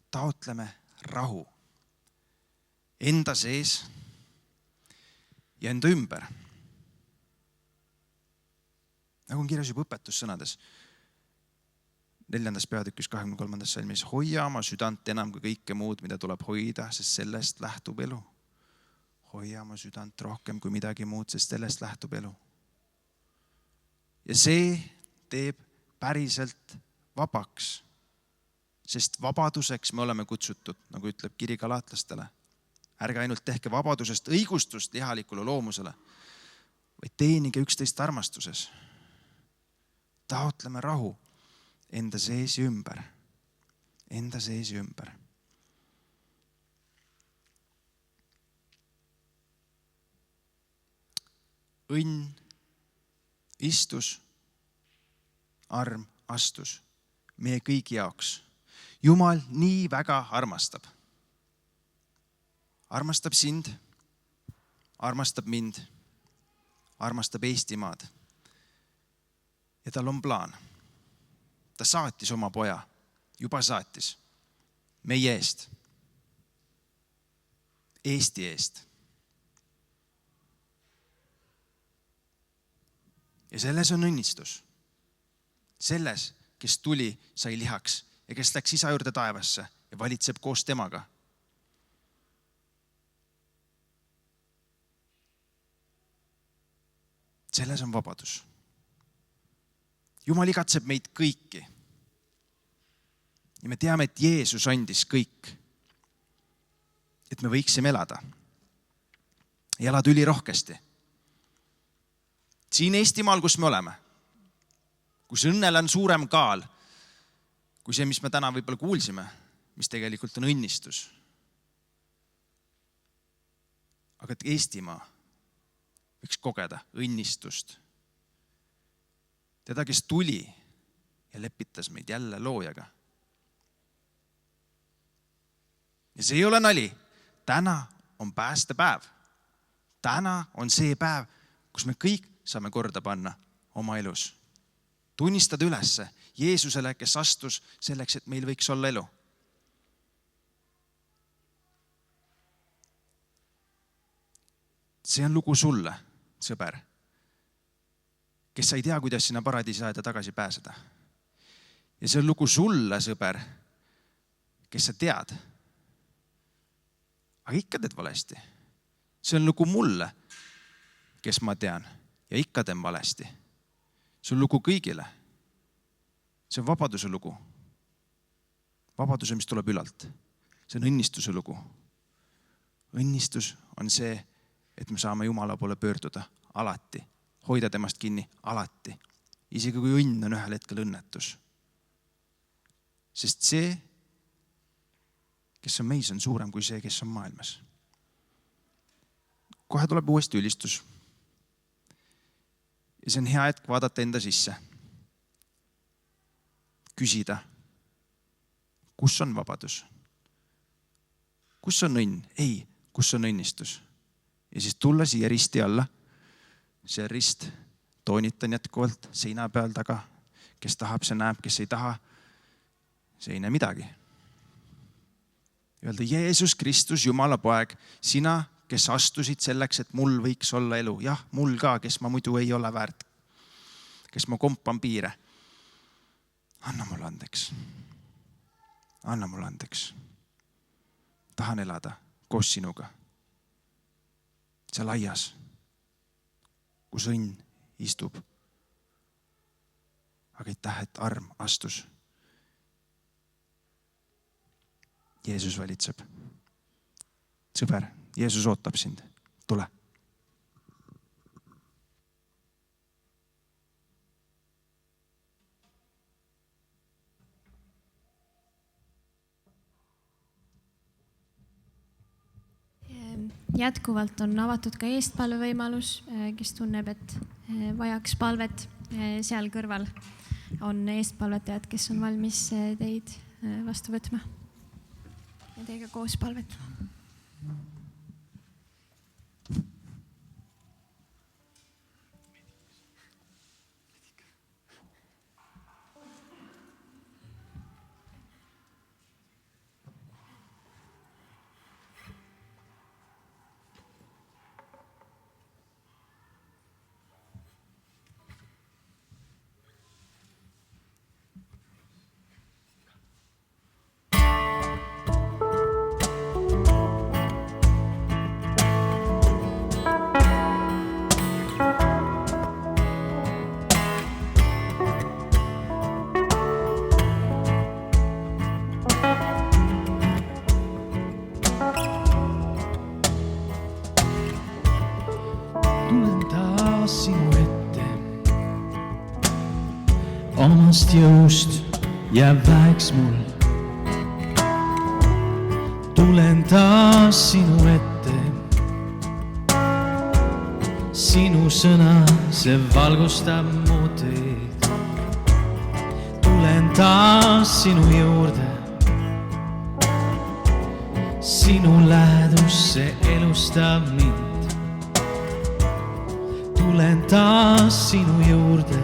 taotleme rahu enda sees ja enda ümber. Nagu on kirjas juba õpetussõnades, 4. peatükis 23. salmis, hoia oma südant enam kui kõike muud, mida tuleb hoida, sest sellest lähtub elu. Hoia oma südant rohkem kui midagi muud, sest sellest lähtub elu. Ja see teeb päriselt vabaks. Sest vabaduseks me oleme kutsutud, nagu ütleb kiri galaatlastele. Ärge ainult tehke vabadusest õigustust lihalikule loomusele, vaid teenige üksteist armastuses. Taotleme rahu enda sees ja ümber. Enda sees ja ümber. Õnn istus, arm astus meie kõigi jaoks. Jumal nii väga armastab. Armastab sind, armastab mind, armastab Eestimaad. Ja tal on plaan. Ta saatis oma poja, juba saatis meie eest, Eesti eest. Ja selles on õnnistus. Selles, kes tuli, sai lihaks ja kes läks isa juurde taevasse ja valitseb koos temaga. Selles on vabadus. Jumal igatseb meid kõiki. Ja me teame, et Jeesus andis kõik, et me võiksime elada. Ja elada ülirohkesti. Siin Eestimaal, kus me oleme, kus õnnel on suurem kaal, kui see, mis me täna võib-olla kuulsime, mis tegelikult on õnnistus. Aga et Eestimaa võiks kogeda õnnistust. Teda, kes tuli ja lepitas meid jälle loojaga. Ja see ei ole nali. Täna on päästepäev. Täna on see päev, kus me kõik saame korda panna oma elus. Tunnistada ülesse Jeesusele, kes astus selleks, et meil võiks olla elu. See on lugu sulle, sõber, kes sa ei tea, kuidas sinna paradiisiaeda tagasi pääseda. Ja see on lugu sulle, sõber, kes sa tead, aga ikka teed valesti. See on lugu mulle, kes ma tean ja ikka teen valesti. See on lugu kõigile. See on vabaduse lugu. Vabaduse, mis tuleb ülalt. See on õnnistuse lugu. Õnnistus on see, et me saame Jumala poole pöörduda alati, hoida temast kinni alati, isegi kui õnn on ühel hetkel õnnetus. Sest see, kes on meis, on suurem kui see, kes on maailmas. Kohe tuleb uuesti ülistus. Ja see on hea hetk vaadata enda sisse. Küsida, kus on vabadus? Kus on õnn? Ei, kus on õnnistus? Ja siis tulla siia risti alla. See rist toonitan jätkuvalt seina peal taga. Kes tahab, see näeb, kes ei taha. See ei näe midagi. Öelda, Jeesus Kristus, Jumala poeg, sina, kes astusid selleks, et mul võiks olla elu. Jah, mul ka, kes ma muidu ei ole väärt. Kes ma kompan piire. Anna mulle andeks. Anna mulle andeks. Tahan elada koos sinuga. Seal aias, kus õnn istub. Aga aitäh, et arm astus. Jeesus valitseb. Sõber, Jeesus ootab sind. Tule. Jätkuvalt on avatud ka eestpalvevõimalus, kes tunneb, et vajaks palvet. Seal kõrval on eestpalvetajad, kes on valmis teid vastu võtma ja teiega koos palvetama. Omast jõust jääb väheks mul. Tulen taas sinu ette. Sinu sõna, see valgustab mu teed. Tulen taas sinu juurde. Sinu lähedus, see elustab mind. Tulen taas sinu juurde.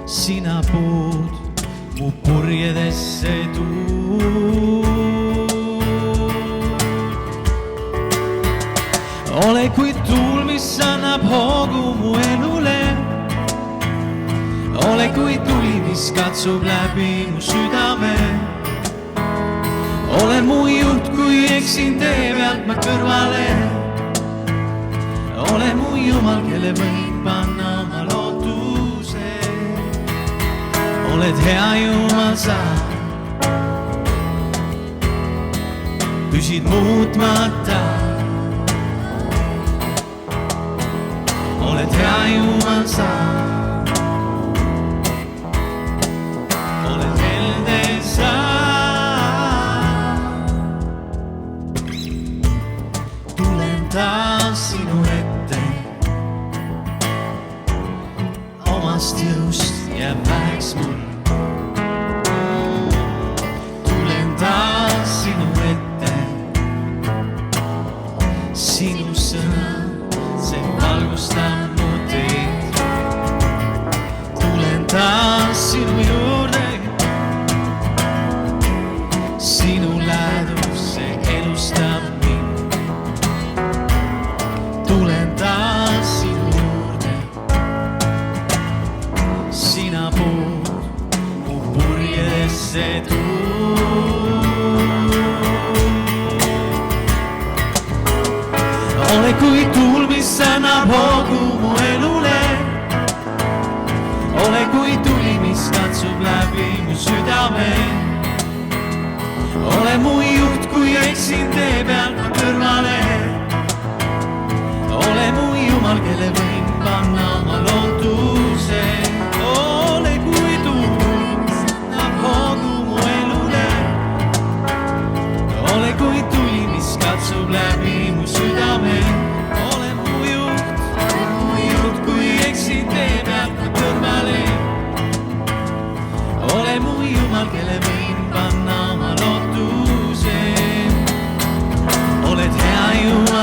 Sina puud mu purjedesse tuud. Ole kui tuul, mis annab hoogu mu elule. Ole kui tuli, mis katsub läbi mu südame. Ole mu juht, kui eksin tee pealt ma kõrvale. Ole mu Jumal, kelle võin panna oma lootuse. Oled hea Jumal sa, püsid muutmata. Oled hea Jumal sa, oled helde sa. Tulen taas sinu ette, omast jõust jääb väheks mul. Sinu ette, sinu sõna, see valgustab mu teed. Tulen taas sinu juurde, sinu lähedus, see elustab mind. Tulen taas sinu juurde, sina puud mu purjedesse tuud. Ole kui tuul, mis annab hoogu mu elule. Ole kui tuli, mis katsub läbi mu südame. Ole mu juht, kui eksin tee pealt ma kõrval.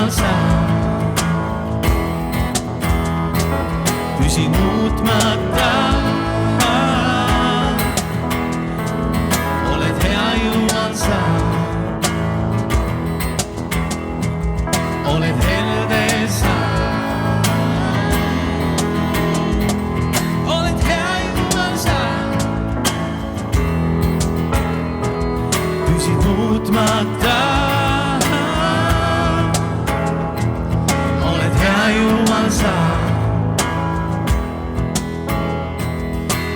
jumal sa. Püsi muutmata, oled hea jumal sa. Oled helde sa. Oled hea jumal sa. Püsid muutmata. Oled hea jumal sa.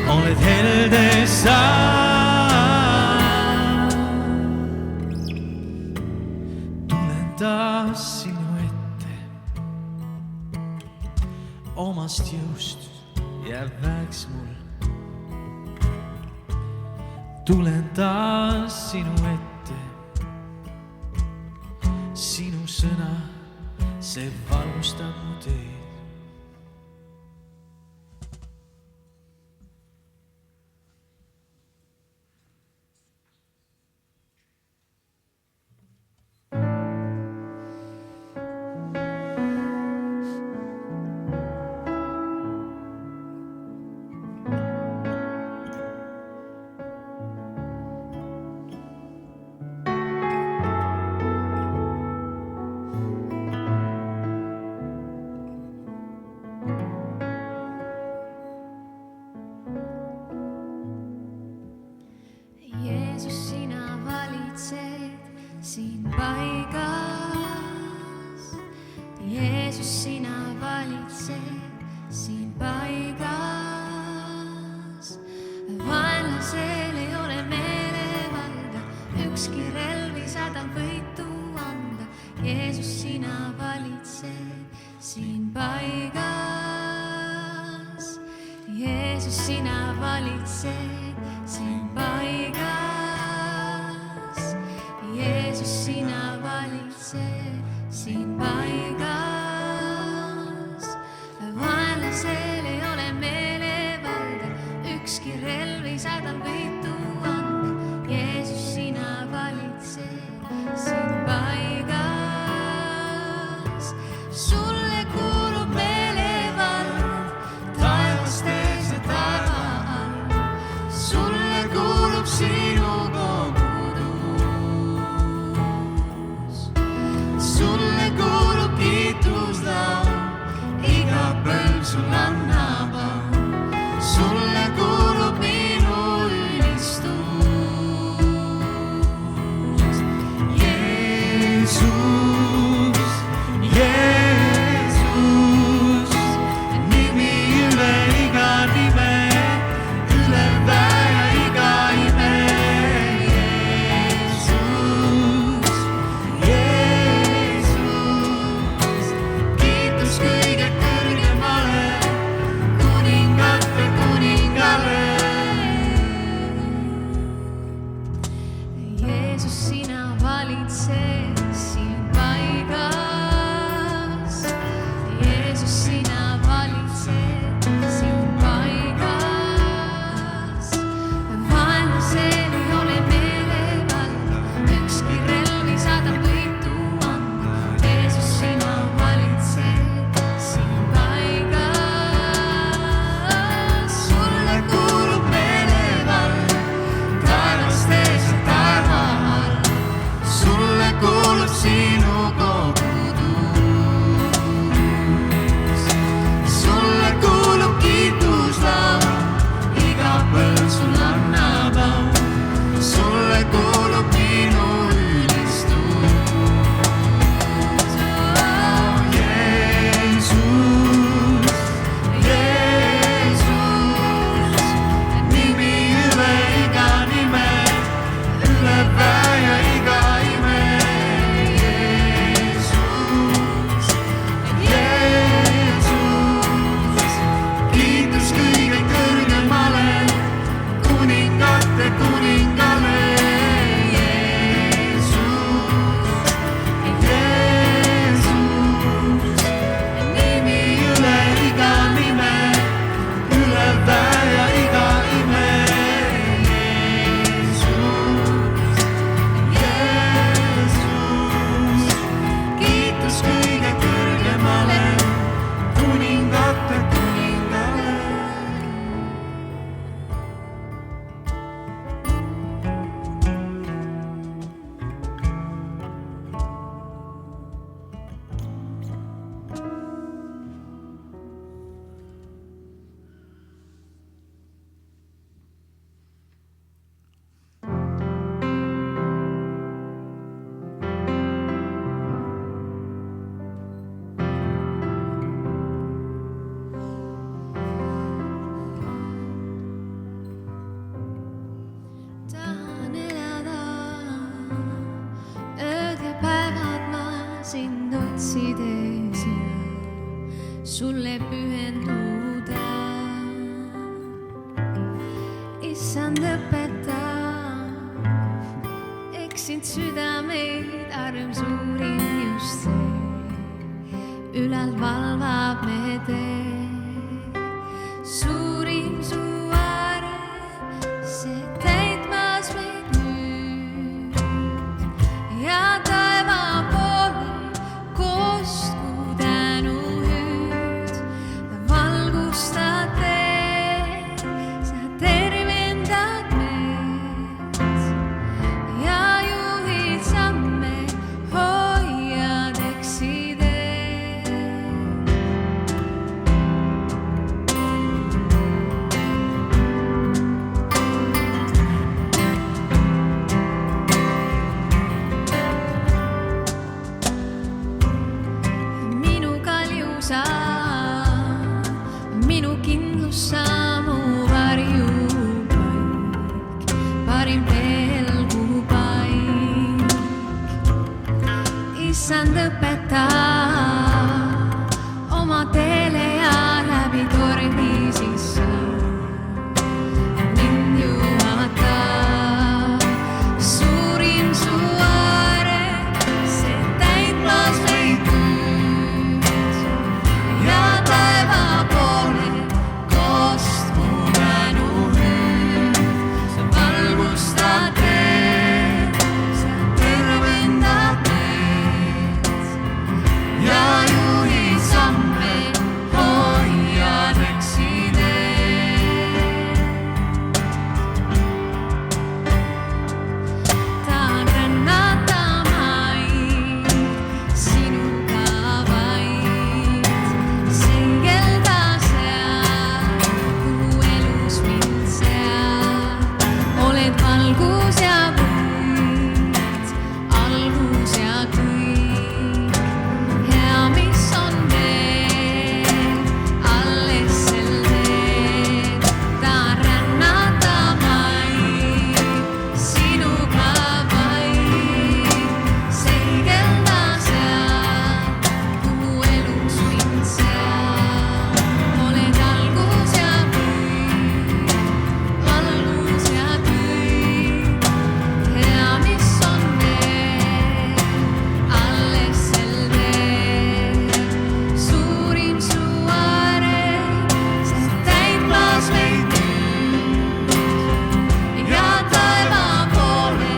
Oled helde sa. Tulen taas sinu ette. Omast jõust jääb väeks mul. Tulen taas sinu ette. Sinu sõna, see valgustab mu teed. Jeesus, sina valitsed siin paigas. Jeesus, sina valitsed siin paigas. Vaenlasel ei ole meelevalda, ükski relv ei saada võitu anda. Jeesus, sina valitsed siin paigas. Jeesus, sina valitsed siin paigas. Jeesus, sina valitsed siin paigas. Vaenlasel ei ole meelevalda, ükski relv ei saada võitu anda. Jeesus, sina valitsed siin paigas. Sulle kuulub meelevald taevastes ja taeva all. Sulle kuulub sinu kogudus. Sulle kuulub kiituslaul, iga põlv sul annab au. Sulle kuulub minu ülistus. Jeesus, Jeesus, nimi üle iga nime, üle väe ja iga ime. Jeesus, Jeesus, kiitus kõige kõrgemale, kuningate kuningale. Jeesus, sina valitsed siin paigas. Jeesus, sina valitsed siin paigas. Vaenlasel ei ole meelevalda, ükski relv ei saada võitu anda. Jeesus, sina valitsed siin paigas. Sulle kuulub meelevald taevastes ja taeva all. Sulle kuulub sinu kogudus. Sulle kuulub kiituslaul, iga põlv sul annab au. Sulle kuulub minu ülistus. Jeesus, Jeesus, nimi üle iga nime, üle väe ja iga ime. Jeesus. võiksid ees ja sulle pühenduda. Issand õpeta, eksid südameid, arm suurim just see, ülal valvab me tee. Suurim su arm, see täitmas meid nüüd ja taeva poole kostku tänu hüüd. Valgustad teed, sa tervendad meid ja juhid samme, hoiad eksid ees. Minu kaljusa, minu kindlus samu varjupaik, parim pelgupaik. Issand õpeta oma teele ja läbi tormi sisse mind juhata. Suurim su arm, see täitmas meid nüüd ja taeva poole kostku tänu hüüd. Sa valgustad teed, sa tervendad meid ja juhid samme, hoiad eksid ees. Tahan rännata maid, sinuga vaid, selgelda seal, kuhu elus mind seab. Oled valgus ja võit, algus ja kõik, hea, mis on veel alles sel teel. Tahan rännata maid, sinuga vaid, selgelda seal, kuhu elus mind seab. Oled algus ja võit, algus ja kõik, hea, mis on veel alles sel teel. Suurim su arm, see täitmas meid nüüd ja taeva poole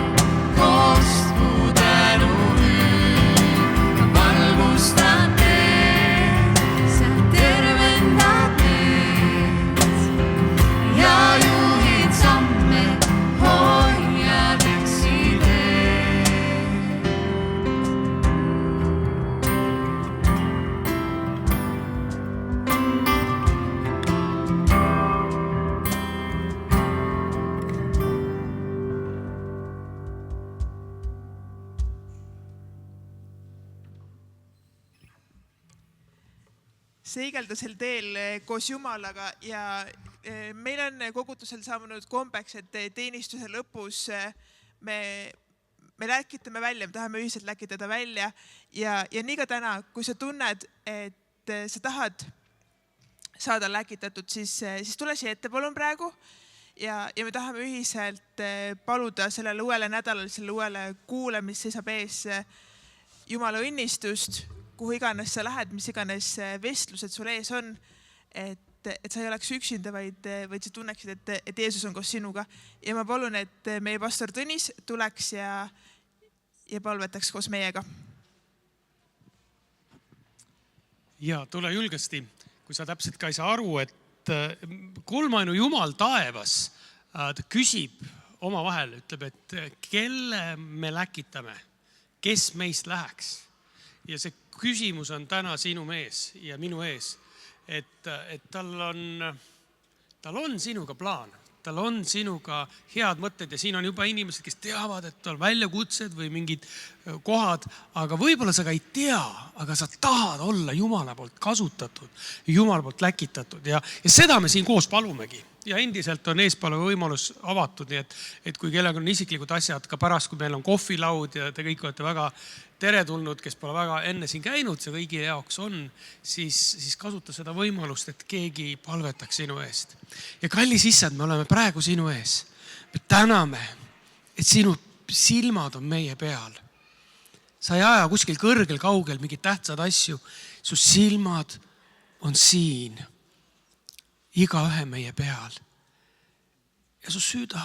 kostku tänu hüüd. Valgustad teed, sa tervendad meid ja juhid samme, hoiad eksid ees. seigeldasel teel koos Jumalaga ja meil on kogudusel saanud kombeks, et teenistuse lõpus me läkitame välja, me tahame ühiselt läkitada välja ja nii ka täna, kui sa tunned, et sa tahad saada läkitatud, siis tule siia ette palun praegu ja me tahame ühiselt paluda sellele uuele nädalale, sellele uuele kuule, mis seisab ees, Jumala õnnistust, kuhu iganes sa lähed, mis iganes vestlused sul ees on, et sa ei oleks üksinda, vaid sa tunneksid, et Jeesus on koos sinuga. Ja ma palun, et meie pastor Tõnis tuleks ja palvetaks koos meiega. Ja tule julgesti, kui sa täpselt ka ei saa aru, et kolmainu Jumal taevas, ta küsib oma vahel, ütleb, et kelle me läkitame, kes meist läheks. Ja see küsimus on täna sinu ees ja minu ees, et tal on sinuga plaan, tal on sinuga head mõtted ja siin on juba inimesed, kes teavad, et on väljakutsed või mingid kohad, aga võib-olla sa ka ei tea, aga sa tahad olla Jumala poolt kasutatud, Jumala poolt läkitatud ja seda me siin koos palumegi. Ja endiselt on eespalve võimalus avatud, nii et kui kellega on isiklikud asjad, ka pärast, kui meil on kohvilaud ja te kõik olete väga teretulnud, kes pole väga enne siin käinud, see kõigi jaoks on, siis kasuta seda võimalust, et keegi palvetaks sinu eest. Ja kallis issand, me oleme praegu sinu ees. Me täname, et sinu silmad on meie peal. Sa ei aja kuskil kõrgel, kaugel mingid tähtsad asju. Su silmad on siin, igaühe meie peal. Ja su süda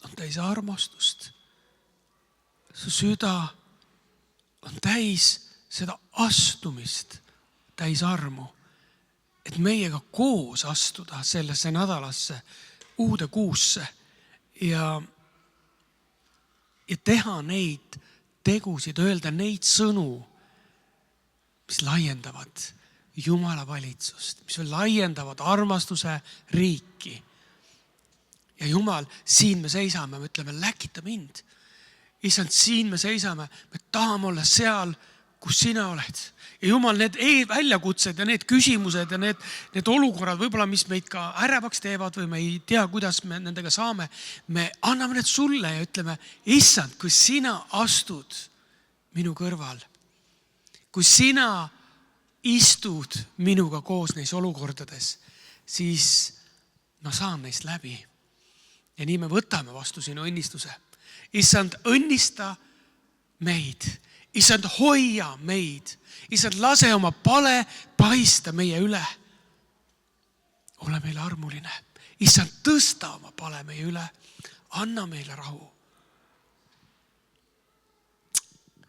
on täis armastust. Su süda on täis seda astumist, täis armu, et meiega koos astuda sellesse nädalasse, uude kuusse ja teha neid tegusid, öelda neid sõnu, mis laiendavad Jumala valitsust, mis laiendavad armastuse riiki. Ja Jumal, siin me seisame, me ütleme, läkita mind. Issand, siin me seisame, me tahame olla seal, kus sina oled. Ja Jumal, need väljakutsed ja need küsimused ja need olukorrad, võib-olla mis meid ka ärevaks teevad või me ei tea, kuidas me nendega saame, me anname need sulle ja ütleme, issand, kui sina astud minu kõrval, kui sina istud minuga koos neis olukordades, siis ma saan neist läbi. Ja nii me võtame vastu sinu õnnistuse. Issand, õnnista meid. Issand, hoia meid. Issand, lase oma pale paista meie üle. Ole meile armuline. Issand, tõsta oma pale meie üle. Anna meile rahu.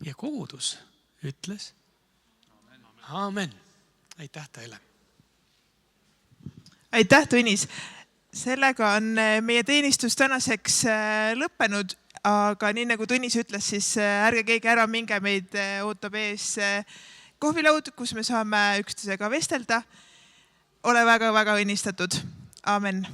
Ja kogudus ütles. Aamen. Aitäh teile. Aitäh, Tõnis. Sellega on meie teenistus tänaseks lõppenud, aga nii nagu Tõnis ütles, siis ärge keegi ära minge, meid ootab ees kohvilaud, kus me saame üksteisega vestelda. Ole väga-väga õnnistatud. Aamen.